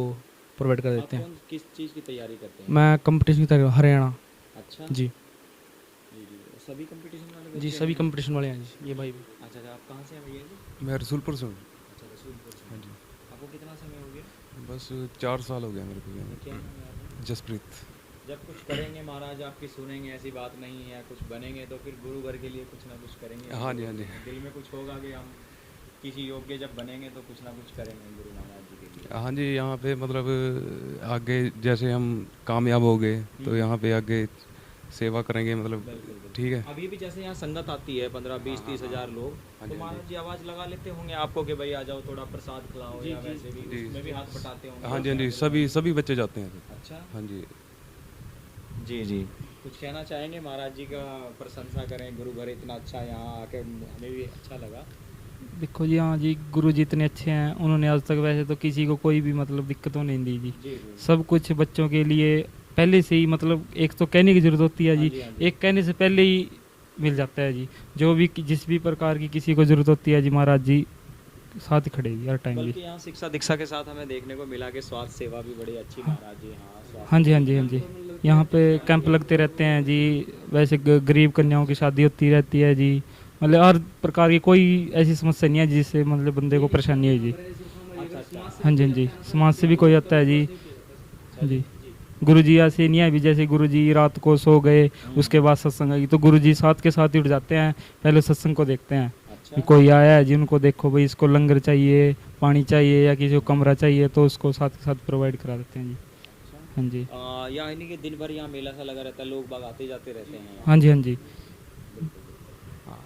प्रोवाइड कर देते हैं। कौन किस चीज़ की तैयारी करते हैं? मैं कंपटीशन की तैयारी, हरियाणा। अच्छा जी जी जी, सभी कंपटीशन वाले जी, बच्चे सभी हैं? कंपटीशन वाले हैं जी, ये भाई भी। अच्छा अच्छा, आप कहाँ से हैं भैया जी? मैं रसूलपुर से हूँ। अच्छा, रसूलपुर से। हाँ जी। आपको कितना समय हो गया? बस 4 साल हो गया मेरे को यहाँ क्या नाम है आपका? पे। जसप्रीत। जब कुछ करेंगे महाराज आपकी सुनेंगे, ऐसी बात नहीं है। कुछ बनेंगे तो फिर गुरु घर के लिए कुछ ना कुछ करेंगे। हाँ जी, हाँ जी। दिल में कुछ होगा कि हम किसी योग्य जब बनेंगे तो कुछ ना कुछ करेंगे गुरु महाराज जी के लिए। हाँ जी, यहाँ पे मतलब आगे जैसे हम कामयाब हो गए तो यहाँ पे आगे सेवा करेंगे, मतलब ठीक है। अभी भी जैसे यहाँ संगत आती है 15-20-30 हजार लोग, तो महाराज जी आवाज़ लगा लेते होंगे आपको कि भाई आ जाओ, थोड़ा प्रसाद खिलाओ, या वैसे भी उसमें भी हाथ बटाते होंगे? हाँ जी, हाँ जी, सभी बच्चे जाते हैं। अच्छा हाँ जी। जी जी, कुछ कहना चाहेंगे? महाराज जी का प्रशंसा करें, गुरु घर इतना अच्छा, यहाँ आके हमें भी अच्छा लगा। देखो जी, हाँ जी, गुरु जी इतने अच्छे हैं, उन्होंने आज तक वैसे तो किसी को कोई भी मतलब दिक्कतों नहीं दी जी। जी सब कुछ बच्चों के लिए पहले से ही, मतलब एक तो कहने की ज़रूरत होती है जी, एक कहने से पहले ही मिल जाता है जी। जो भी जिस भी प्रकार की किसी को ज़रूरत होती है जी, महाराज जी साथ ही खड़े जी हर टाइम जी। बल्कि यहाँ शिक्षा दीक्षा के साथ हमें देखने को मिला कि स्वास्थ्य सेवा भी बड़ी अच्छी महाराज जी। हाँ जी, हाँ जी, हाँ जी, यहाँ पे कैंप लगते रहते हैं जी। वैसे गरीब कन्याओं की शादी होती रहती है जी, मतलब हर प्रकार की कोई ऐसी समस्या नहीं है जिससे मतलब बंदे को परेशानी है जी। हाँ जी, हाँ जी, समाज से भी कोई आता है जी। जी, गुरु जी ऐसे नहीं है अभी, जैसे गुरु जी रात को सो गए उसके बाद सत्संग आई, तो गुरु जी साथ के साथ ही उठ जाते हैं, पहले सत्संग को देखते हैं। कि कोई आया है जिनको देखो भाई इसको लंगर चाहिए, पानी चाहिए या किसी को कमरा चाहिए तो उसको साथ के साथ प्रोवाइड करा देते हैं जी। हाँ जी। यानी कि दिन भर यहाँ मेला सा लगा रहता है, लोग बाग आते जाते रहते हैं। हाँ जी। हाँ जी।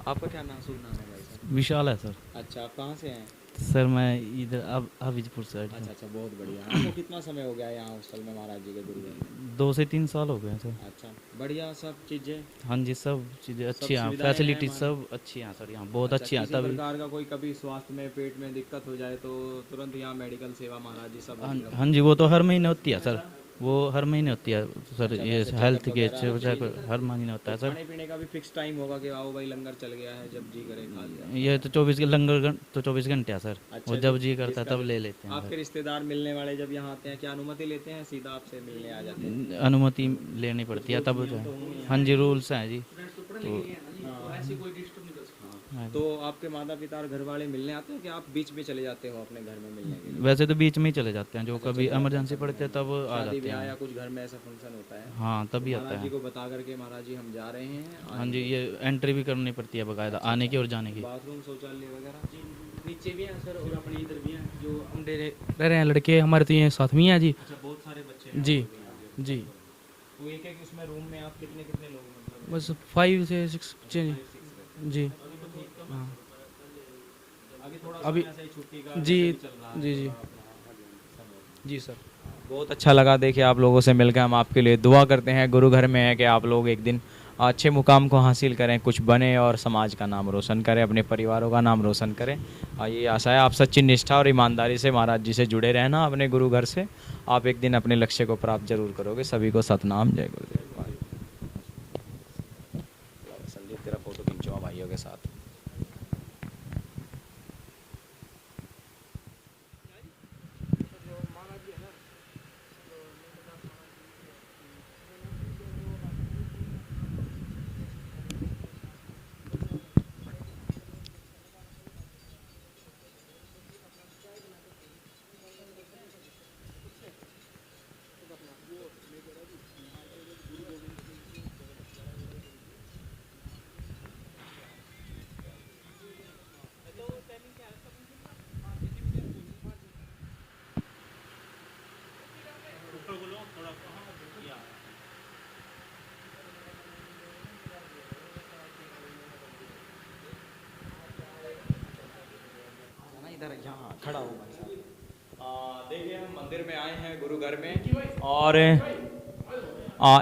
आपका क्या नाम शुभ नाम है भाई साहब? विशाल है सर। अच्छा, आप कहाँ से हैं? सर मैं इधर अब हाफिजपुर से अच्छा अच्छा, बहुत बढ़िया। आपको कितना समय हो गया है यहाँ हॉस्टल में महाराज जी के गुरुकुल? 2 से 3 साल हो गए हैं सर। अच्छा, बढ़िया सब चीज़ें। हाँ जी, सब चीज़ें सब अच्छी हैं, सुविधाएं हैं फैसिलिटीज हमारे? सब अच्छी हैं सर, यहाँ बहुत अच्छा, अच्छी हैं। किसी तभी प्रकार का कोई कभी स्वास्थ्य में पेट में दिक्कत हो जाए तो तुरंत यहाँ मेडिकल सेवा महाराज जी सब हाँ उपलब्ध हाँ जी, वो तो हर महीने होती है सर, वो हर महीने होती है सर। ये वैसे हेल्थ चेकअप के वगैरह हर महीने होता है सर। खाने पीने का भी फिक्स टाइम होगा कि आओ भाई लंगर चल गया है, जब जी करे खा लिया? ये तो 24 घंटे है सर। अच्छा, वो जब जी करता है जिसका तब ले लेते हैं आपके सर। रिश्तेदार मिलने वाले जब यहाँ आते हैं क्या अनुमति लेते हैं, सीधा आपसे मिलने आ जाते हैं? अनुमति लेनी पड़ती है तब जो है। हाँ जी, रूल्स हैं जी। तो तो आपके माता पिता और घर वाले मिलने आते हैं कि आप बीच में चले जाते हो अपने घर में मिलने के लिए? वैसे तो बीच में ही चले जाते हैं, जो कभी इमरजेंसी पड़ती है तब आ शादी जाते ब्याह या हैं। कुछ घर में ऐसा फंक्शन होता है हाँ तभी आता महाराज जी है। को बता करके महाराज जी हम जा रहे हैं? हाँ जी, ये एंट्री भी करनी पड़ती है बकायदा, आने की और जाने की। बाथरूम शौचालय वगैरह? नीचे भी हैं सर और अपने इधर भी हैं, जो हम रह रहे हैं लड़के हमारे, तो ये साथ में ही हैं जी। अच्छा, बहुत सारे बच्चे हैं जी यहाँ पे। जी। तो एक एक उसमें रूम में आप कितने कितने लोग मतलब? बस 5 से 6 बच्चे जी। हाँ अभी थोड़ा अभी समय ऐसे ही छुट्टी का जी वैसे भी चल रहा है जी जी थोड़ा अपना जी सर। बहुत अच्छा लगा देखिए आप लोगों से मिलकर। हम आपके लिए दुआ करते हैं, गुरु घर में है कि आप लोग एक दिन अच्छे मुकाम को हासिल करें, कुछ बने और समाज का नाम रोशन करें, अपने परिवारों का नाम रोशन करें। और ये आशा है आप सच्ची निष्ठा और ईमानदारी से महाराज जी से जुड़े रहना अपने गुरु घर से, आप एक दिन अपने लक्ष्य को प्राप्त जरूर करोगे। सभी को सतनाम, जय गुरुदेव। संदीप तेरा फोटो खींचो भाइयों के साथ। इधर यहाँ खड़ा हो भाई साहब। देखिए हम मंदिर में आए हैं गुरु घर में, और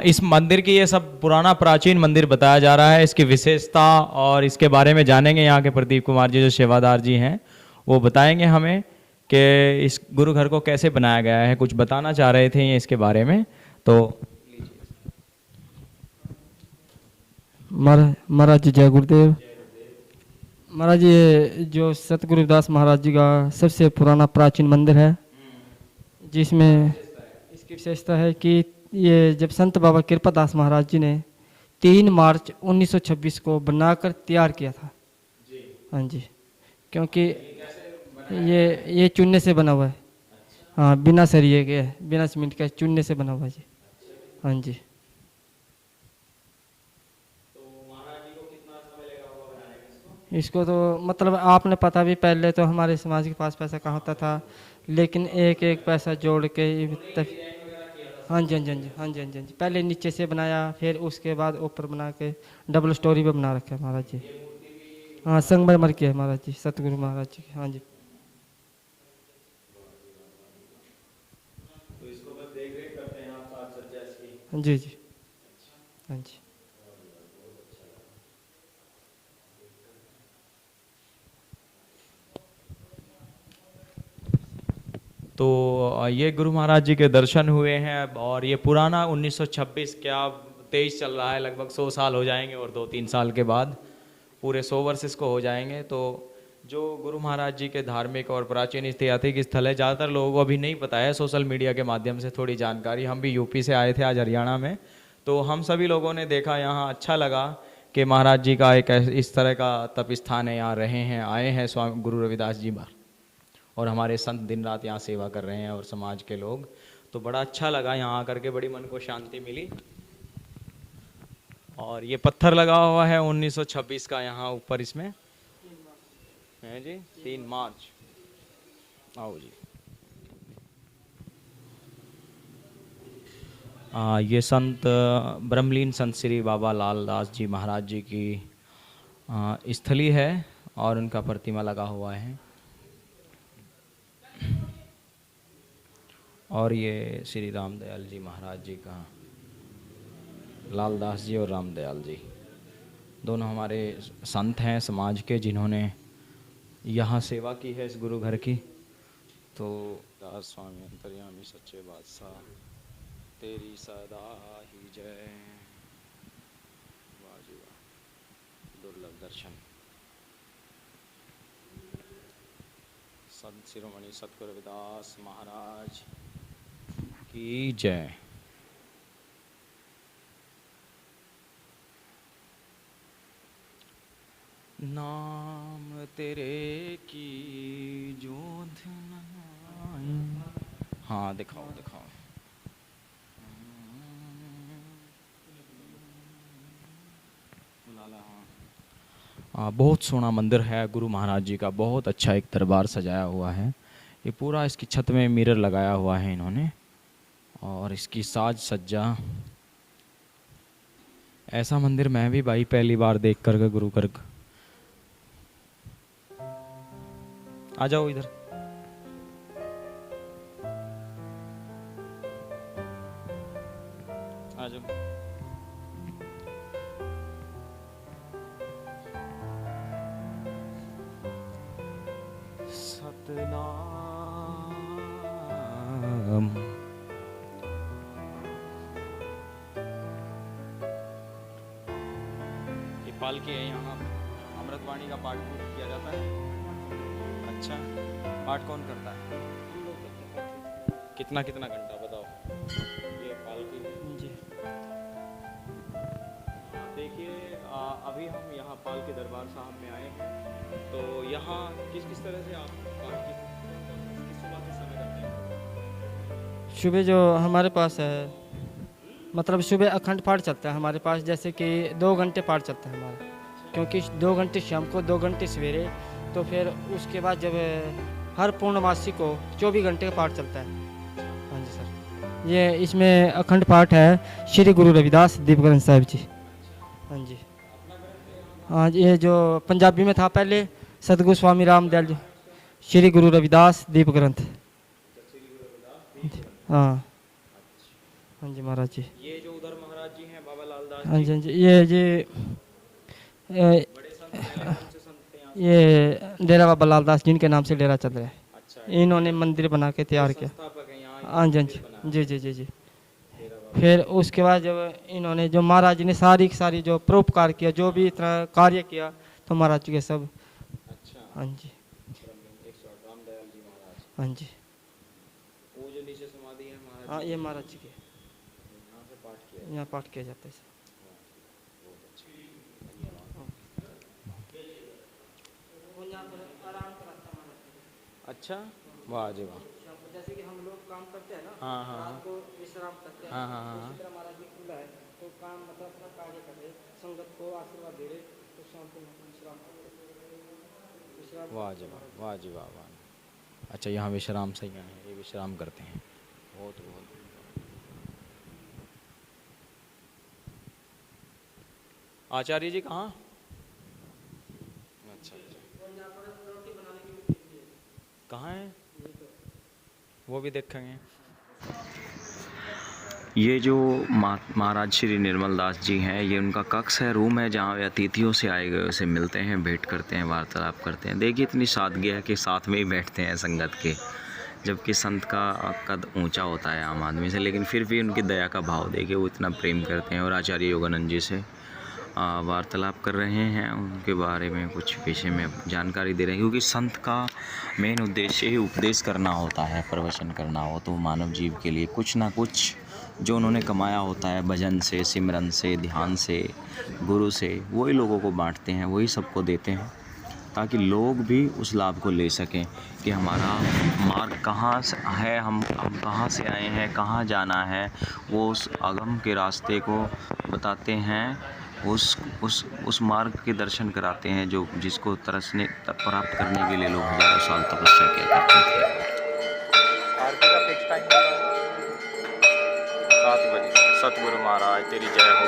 इस मंदिर की ये सब पुराना प्राचीन मंदिर बताया जा रहा है। इसकी विशेषता और इसके बारे में जानेंगे यहाँ के प्रदीप कुमार जी जो सेवादार जी हैं, वो बताएंगे हमें कि इस गुरु घर को कैसे बनाया गया है। कुछ बताना चाह रहे थे ये इसके बारे में, तो महाराज जी जय गुरुदेव। महाराज ये जो सतगुरुदास महाराज जी का सबसे पुराना प्राचीन मंदिर है, जिसमें इसकी विशेषता है कि ये जब संत बाबा कृपादास महाराज जी ने 3 मार्च 1926 को बनाकर तैयार किया था। हाँ जी, क्योंकि ये चूने से बना हुआ है। हाँ, बिना सरिये के, बिना सीमेंट के, चूने से बना हुआ है जी। हाँ जी। इसको तो मतलब आपने पता भी, पहले तो हमारे समाज के पास पैसा कहाँ होता था, लेकिन एक एक पैसा जोड़ के तब। हाँ जी हाँ जी हाँ जी हाँ जी हाँ जी हाँ जी। पहले नीचे से बनाया, फिर उसके बाद ऊपर बना के डबल स्टोरी पे बना रखा है महाराज जी। हाँ, संगमरमर की है महाराज जी, सतगुरु महाराज जी की। हाँ जी। जी जी। हाँ जी। तो ये गुरु महाराज जी के दर्शन हुए हैं। और ये पुराना 1926 क्या 23 चल रहा है, लगभग 100 साल हो जाएंगे, और 2-3 साल के बाद पूरे 100 वर्ष इसको हो जाएंगे। तो जो गुरु महाराज जी के धार्मिक और प्राचीन ऐतिहासिक स्थल है, ज़्यादातर लोगों को अभी नहीं पता है। सोशल मीडिया के माध्यम से थोड़ी जानकारी, हम भी यूपी से आए थे आज हरियाणा में, तो हम सभी लोगों ने देखा, यहाँ अच्छा लगा कि महाराज जी का एक इस तरह का तप स्थान है, यहाँ रहे हैं, आए हैं स्वामी गुरु रविदास जी महाराज, और हमारे संत दिन रात यहाँ सेवा कर रहे हैं और समाज के लोग। तो बड़ा अच्छा लगा यहाँ आकर के, बड़ी मन को शांति मिली। और ये पत्थर लगा हुआ है 1926 का यहाँ ऊपर, इसमें हैं जी? 3 मार्च। आओ जी। ये संत ब्रह्मलीन संत श्री बाबा लाल दास जी महाराज जी की स्थली है और उनका प्रतिमा लगा हुआ है। और ये श्री रामदयाल जी महाराज जी का, लाल दास जी और रामदयाल जी दोनों हमारे संत हैं समाज के, जिन्होंने यहाँ सेवा की है इस गुरु घर की। तो दास स्वामी अंतर्यामी सच्चे बादशाह तेरी सदा ही जय। वाह जी वाह, दुर्लभ दर्शन। संत शिरोमणि सतगुरु रविदास महाराज की जय। नाम तेरे की जोध नाई। हाँ दिखाओ दिखाओ। बहुत सोना मंदिर है गुरु महाराज जी का, बहुत अच्छा एक दरबार सजाया हुआ है। ये पूरा इसकी छत में मिरर लगाया हुआ है इन्होंने, और इसकी साज सज्जा। ऐसा मंदिर मैं भी भाई पहली बार देख कर गुरु घर। आ जाओ इधर। आ जाओ। सतनाम। ये पालकी है, यहाँ अमृतवाणी का पाठ किया जाता है। अच्छा, पाठ कौन करता है? कितना कितना घंटा बताओ? ये पालकी जी। देखिए अभी हम यहाँ पालकी दरबार साहब में आए हैं, तो यहाँ किस किस तरह से आप पाठ किस सुबह के समय करते हैं? सुबह जो हमारे पास है, मतलब सुबह अखंड पाठ चलता है हमारे पास, जैसे कि 2 घंटे पाठ चलता है हमारा, क्योंकि 2 घंटे शाम को 2 घंटे सवेरे, तो फिर उसके बाद जब हर पूर्णमासी को 24 घंटे का पाठ चलता है। हाँ जी सर, ये इसमें अखंड पाठ है श्री गुरु रविदास दीप ग्रंथ साहिब जी। हाँ जी। हाँ जी, ये जो पंजाबी में था पहले, सतगुरु स्वामी रामदयाल जी श्री गुरु रविदास दीप ग्रंथ। हाँ हाँ जी महाराज जी। ये जो उधर महाराज जी हैं बाबा लाल दास हाँ जी, हाँ जी, ये डेरा बाबा लाल दास जिनके नाम से डेरा चल रहा है। अच्छा, इन्होंने मंदिर बना के तैयार किया। संस्थापक हैं यहाँ। हाँ जी, हाँ जी, जी जी जी। फिर उसके बाद जब इन्होंने जो महाराज जी ने सारी की सारी जो परोपकार किया, जो भी इतना कार्य किया, तो महाराज जी के सब। अच्छा, हाँ जी, रामदयाल जी महाराज। हाँ जी। वो जो नीचे समाधि है महाराज, हाँ ये महाराज जी के यहाँ से पाठ किया। यहाँ पाठ किया जाता है। अच्छा, वाह जी वाह। जैसे कि हम लोग काम करते हैं ना, हाँ हाँ रात को विश्राम करते हैं। हाँ हाँ हाँ। इसी तरह महाराज जी खुला है, तो काम मतलब अपना कार्य कर रहे, संगत को आशीर्वाद दे रहे, तो शाम को विश्राम करते हैं। वाह जी वाह, वाह जी वाह वाह। अच्छा, यहाँ विश्राम सही है, ये विश्राम करते हैं। बहुत बहुत। आचार्य जी कहाँ? अच्छा अच्छा, कहाँ है? वो भी देखेंगे। ये जो महाराज श्री निर्मल दास जी हैं, ये उनका कक्ष है, रूम है, जहाँ वे अतिथियों से आए गए से मिलते हैं, भेंट करते हैं, वार्तालाप करते हैं। देखिए इतनी सादगी है कि साथ में ही बैठते हैं संगत के, जबकि संत का कद ऊंचा होता है आम आदमी से, लेकिन फिर भी उनकी दया का भाव देखिए, वो इतना प्रेम करते हैं। और आचार्य योगानंद जी से वार्तालाप कर रहे हैं, उनके बारे में कुछ विषय में जानकारी दे रहे हैं, क्योंकि संत का मेन उद्देश्य ही उपदेश करना होता है। प्रवचन करना हो तो मानव जीव के लिए कुछ ना कुछ जो उन्होंने कमाया होता है भजन से, सिमरन से, ध्यान से, गुरु से, वही लोगों को बांटते हैं, वही सबको देते हैं, ताकि लोग भी उस लाभ को ले सकें कि हमारा मार्ग कहाँ से है, हम कहाँ से आए हैं, कहाँ जाना है। वो उस अगम के रास्ते को बताते हैं उस मार्ग के दर्शन कराते हैं जो जिसको तरसने प्राप्त करने के लिए लोग हजारों साल तपस्या किया करते थे। आरती का फिक्स टाइम होता है 7 बजे। सतगुरु महाराज तेरी जय हो।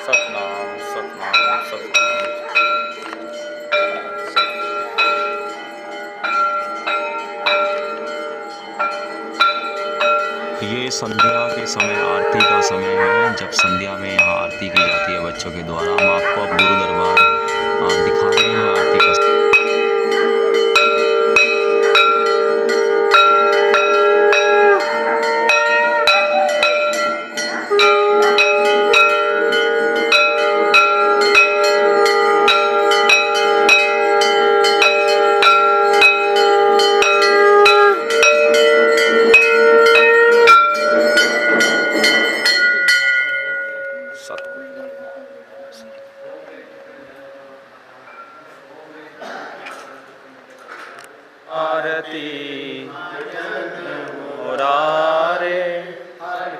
सतनाम सतनाम सतनाम। ये संध्या के समय आरती का समय है। जब संध्या में यहाँ आरती की जाती है बच्चों के द्वारा। हम आपको अब गुरु दरबार दिखा रहे हैं आरती का। आरती मुरारे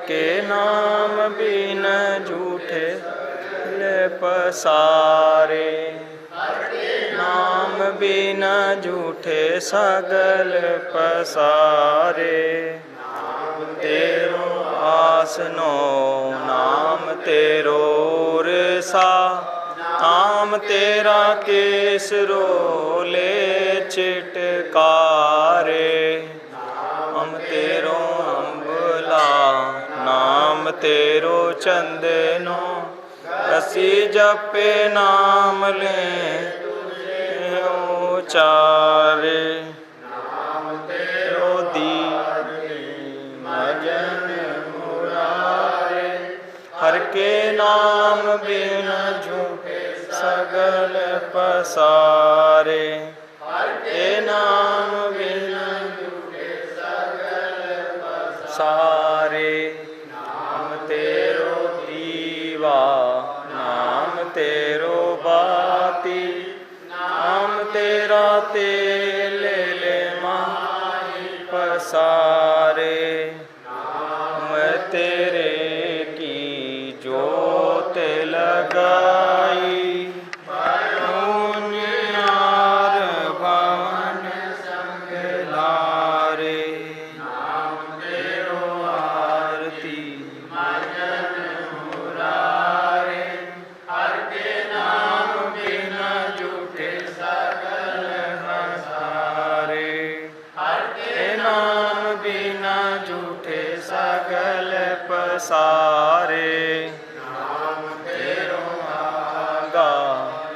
के नाम बिन झूठे ले पसारे। नाम बिन झूठे सगल पसारे। तेरो आसनो नाम तेरो रसा। नाम तेरा केसरो ले चिटकारे। हम तेरो अम्बला नाम तेरो चंदनो। रसी जपे नाम ले उचारे। नाम तेरो भजन मुरारे। हर के नाम बिन झूठे सगल पसारे। हर के नाम बिन झूठे सगल पसारे। नाम तेरो दीवा नाम तेरो बाती। नाम तेरा तेल ले माही पसारे। नाम तेरे की जोत लगाई। पुण्यार भवन संगलारे। नाम तेरो आरती भजन मुरारे। हर के नाम बिन झूठे सगल पसारे। हर के नाम बिन झूठे सगल पसारे। नाम तेरो आगा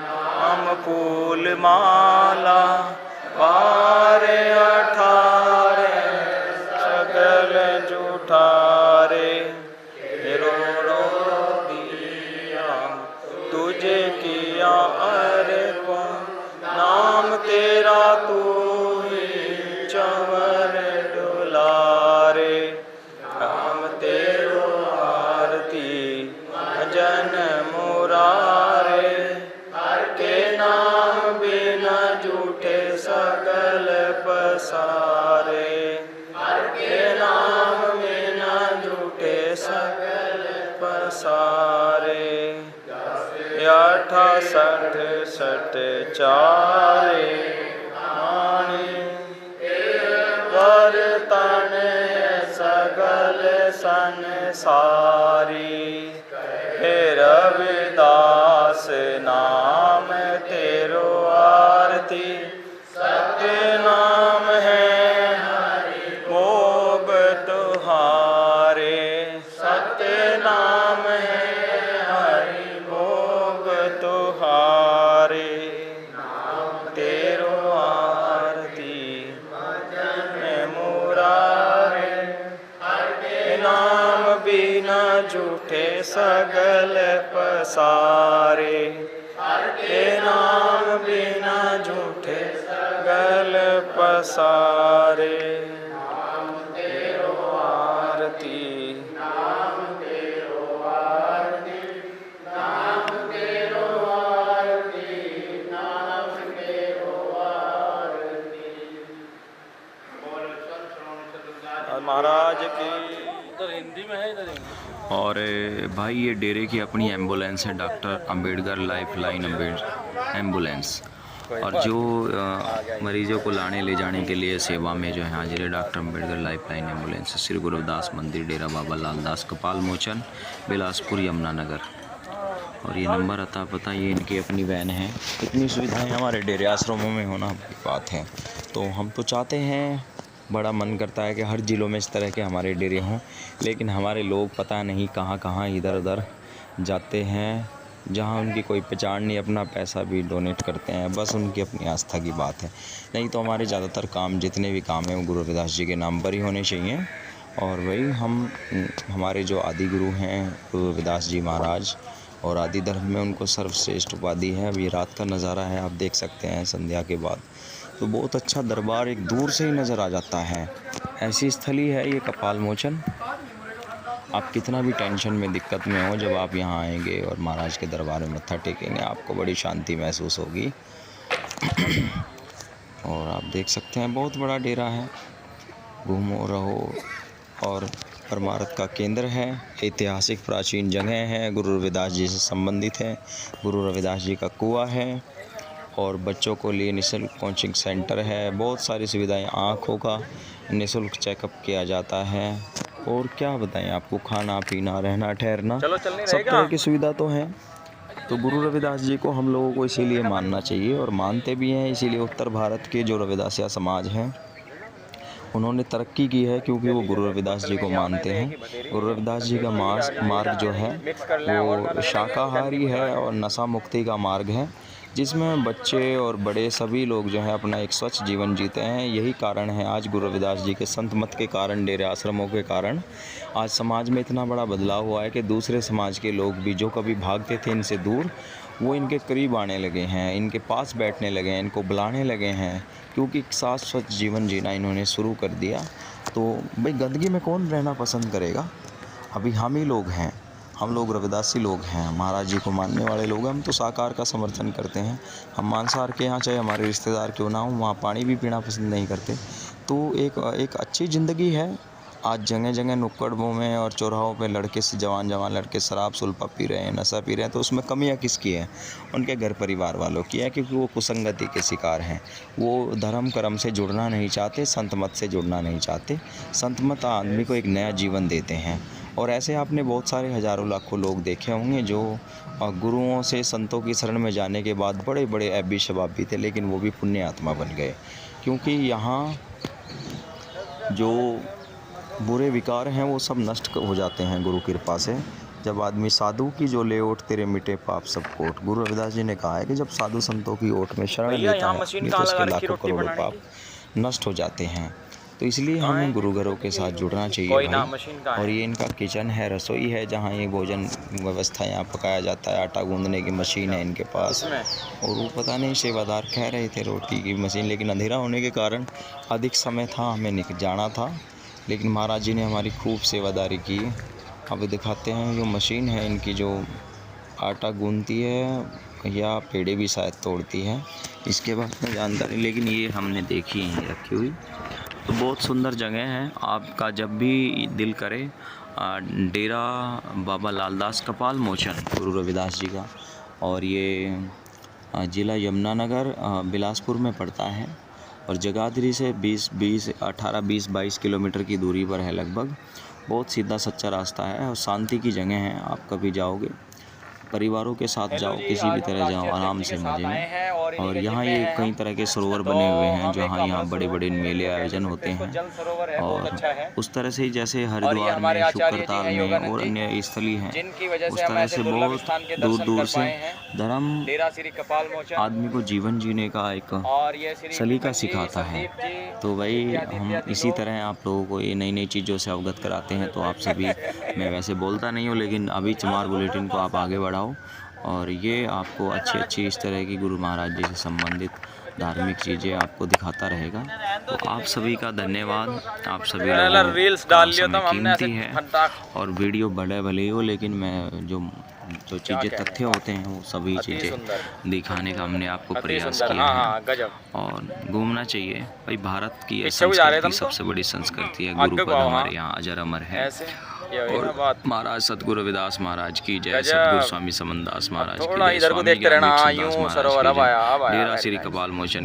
नाम फूल माला। बारे 18 सगल जूठारे। रो दिया तुझे किया अर्पण। नाम तेरा तू ही चंवर डुलारे। नाम तेरो आरती भजन मुरारे। हर के नाम बिना झूठे सगल पसारे। हर के नाम बिना झूठे सगल पसारे। 68 सट चारे आने। वर्तन सगल संसारी। हे रविदास नाम तेरो आरती। सत्य नाम है हरि भोग तुहारे। सत्य नाम है हरि भोग तुहारे। नाम तेरो आरती भजन मुरारे। हर के नाम बिना झूठे सगल पसारे। हर के नाम बिना झूठे सगल पसारे। नाम तेरो आरती नाम तेरो आरती। नाम तेरो आरती नाम तेरो आरती। महाराज की इधर हिंदी में है इधर। और भाई ये डेरे की अपनी एम्बुलेंस है, doctor Ambedkar life line ambulance. और जो मरीजों को लाने ले जाने के लिए सेवा में जो है हाजिर है doctor Ambedkar life line ambulance, Shri Guru Ravidas मंदिर, डेरा बाबा लालदास, कपाल मोचन, बिलासपुर, यमुनानगर। और ये नंबर आता पता, ये इनकी अपनी वैन है। इतनी सुविधाएं हमारे डेरे आश्रमों में होना बड़ी बात है। तो हम तो चाहते हैं, बड़ा मन करता है कि हर ज़िलों में इस तरह के हमारे डेरे हों, लेकिन हमारे लोग पता नहीं कहाँ कहाँ इधर उधर जाते हैं, जहाँ उनकी कोई पहचान नहीं, अपना पैसा भी डोनेट करते हैं, बस उनकी अपनी आस्था की बात है। नहीं तो हमारे ज़्यादातर काम, जितने भी काम हैं वो गुरु रविदास जी के नाम पर ही होने चाहिए। और वही हमारे जो आदि गुरु हैं गुरु रविदास जी महाराज, और आदि धर्म में उनको सर्वश्रेष्ठ उपाधि है। अभी रात का नज़ारा है, आप देख सकते हैं संध्या के बाद, तो बहुत अच्छा दरबार एक दूर से ही नज़र आ जाता है। ऐसी स्थली है ये कपाल मोचन। आप कितना भी टेंशन में, दिक्कत में हो, जब आप यहाँ आएंगे और महाराज के दरबार में मत्था टेकेंगे, आपको बड़ी शांति महसूस होगी। और आप देख सकते हैं बहुत बड़ा डेरा है, घूमो रहो। और परमार्थ का केंद्र है, ऐतिहासिक प्राचीन जगह है, गुरु रविदास जी से संबंधित है। गुरु रविदास जी का कुआं है और बच्चों को लिए निःशुल्क कोचिंग सेंटर है। बहुत सारी सुविधाएं, आँखों का निःशुल्क चेकअप किया जाता है। और क्या बताएं आपको, खाना पीना, रहना ठहरना, सब तरह की सुविधा तो है। तो गुरु रविदास जी को हम लोगों को इसीलिए मानना चाहिए, और मानते भी हैं। इसीलिए उत्तर भारत के जो रविदासिया समाज हैं उन्होंने तरक्की की है, क्योंकि वो गुरु रविदास जी को मानते हैं। गुरु रविदास जी का मार्ग जो है वो शाकाहारी है और नशा मुक्ति का मार्ग है, जिसमें बच्चे और बड़े सभी लोग जो है अपना एक स्वच्छ जीवन जीते हैं। यही कारण है आज गुरु रविदास जी के संत मत के कारण, डेरे आश्रमों के कारण आज समाज में इतना बड़ा बदलाव हुआ है कि दूसरे समाज के लोग भी जो कभी भागते थे इनसे दूर, वो इनके करीब आने लगे हैं, इनके पास बैठने लगे हैं, इनको बुलाने लगे हैं, क्योंकि एक साथ स्वच्छ जीवन जीना इन्होंने शुरू कर दिया। तो भाई गंदगी में कौन रहना पसंद करेगा? अभी हम ही लोग हैं, हम लोग रविदासी लोग हैं, महाराज जी को मानने वाले लोग हैं। हम तो शाकाहार का समर्थन करते हैं। हम मांसाहार के यहाँ चाहे हमारे रिश्तेदार क्यों ना हो, वहाँ पानी भी पीना पसंद नहीं करते। तो एक अच्छी ज़िंदगी है। आज जगह जगह नुक्कड़ों में और चौराहों पे लड़के से जवान लड़के शराब सुल्फा पी रहे हैं, नशा पी रहे हैं। तो उसमें कमियां किसकी है? उनके घर परिवार वालों की है, क्योंकि वो कुसंगति के शिकार हैं। वो धर्म कर्म से जुड़ना नहीं चाहते, संत मत से जुड़ना नहीं चाहते। संत मत आदमी को एक नया जीवन देते हैं। और ऐसे आपने बहुत सारे हज़ारों लाखों लोग देखे होंगे जो गुरुओं से, संतों की शरण में जाने के बाद बड़े बड़े ऐबी शबाबी थे, लेकिन वो भी पुण्य आत्मा बन गए। क्योंकि यहाँ जो बुरे विकार हैं वो सब नष्ट हो जाते हैं गुरु कृपा से। जब आदमी साधु की जो ले ओट, तेरे मिटे पाप सब कोट। गुरु रविदास जी ने कहा है कि जब साधु संतों की ओट में शरण लेता है तो उसके लाखों करोड़ों पाप नष्ट हो जाते हैं। तो इसलिए हमें गुरु घरों के साथ जुड़ना चाहिए भाई। और ये इनका किचन है, रसोई है, जहाँ ये भोजन व्यवस्था यहाँ पकाया जाता है। आटा गूंदने की मशीन है इनके पास। और वो पता नहीं सेवादार कह रहे थे रोटी की मशीन, लेकिन अंधेरा होने के कारण अधिक समय था, हमें जाना था, लेकिन महाराज जी ने हमारी खूब सेवादारी की। अब दिखाते हैं जो मशीन है इनकी, जो आटा गूंदती है या पेड़े भी शायद तोड़ती है, इसके बाद में जानकारी, लेकिन ये हमने देखी है रखी हुई। तो बहुत सुंदर जगह है। आपका जब भी दिल करे, डेरा बाबा लालदास कपाल मोचन गुरु रविदास जी का, और ये ज़िला यमुनानगर बिलासपुर में पड़ता है, और जगाधरी से 18-20-22 किलोमीटर की दूरी पर है लगभग। बहुत सीधा सच्चा रास्ता है और शांति की जगह है। आप कभी जाओगे परिवारों के साथ जाओ, किसी भी तरह जाओ, आराम से मजे में। और यहाँ ये कई तरह के सरोवर बने हुए हैं, जहाँ यहाँ बड़े बड़े मेले आयोजन होते हैं। और उस तरह से जैसे हरिद्वार में, शुक्रताल में और अन्य स्थली हैं, उस तरह से बहुत दूर दूर से धर्म आदमी को जीवन जीने का एक सलीका सिखाता है। तो भाई हम इसी तरह आप लोगों को ये नई नई चीज़ों से अवगत कराते हैं। तो आप सभी, मैं वैसे बोलता नहीं हूँ, लेकिन अभी चमार बुलेटिन को आप आगे बढ़ाओ, और ये आपको अच्छी इस तरह की गुरु महाराज जी से संबंधित धार्मिक चीज़ें आपको दिखाता रहेगा। तो आप सभी का धन्यवाद। आप सभी रील्स डाल लियो तो कीमती है, और वीडियो बड़े भले हो, लेकिन मैं जो चीज़ें तथ्य होते हैं वो सभी चीज़ें दिखाने का हमने आपको प्रयास किया है। और घूमना चाहिए भाई। भारत की संस्कृति सबसे बड़ी संस्कृति है। गुरुपद हमारे यहाँ अजर अमर है। और महाराज सतगुरु रविदास महाराज की जय, गजब। सतगुरु स्वामी समनदास महाराज की थोड़ा जय, इधर को स्वामी देखते रहना, ज्ञानेश्वर यूं दास महाराज सरोवर की अब आया, जय, अब आया, डेरा very श्री nice। कपाल मोचन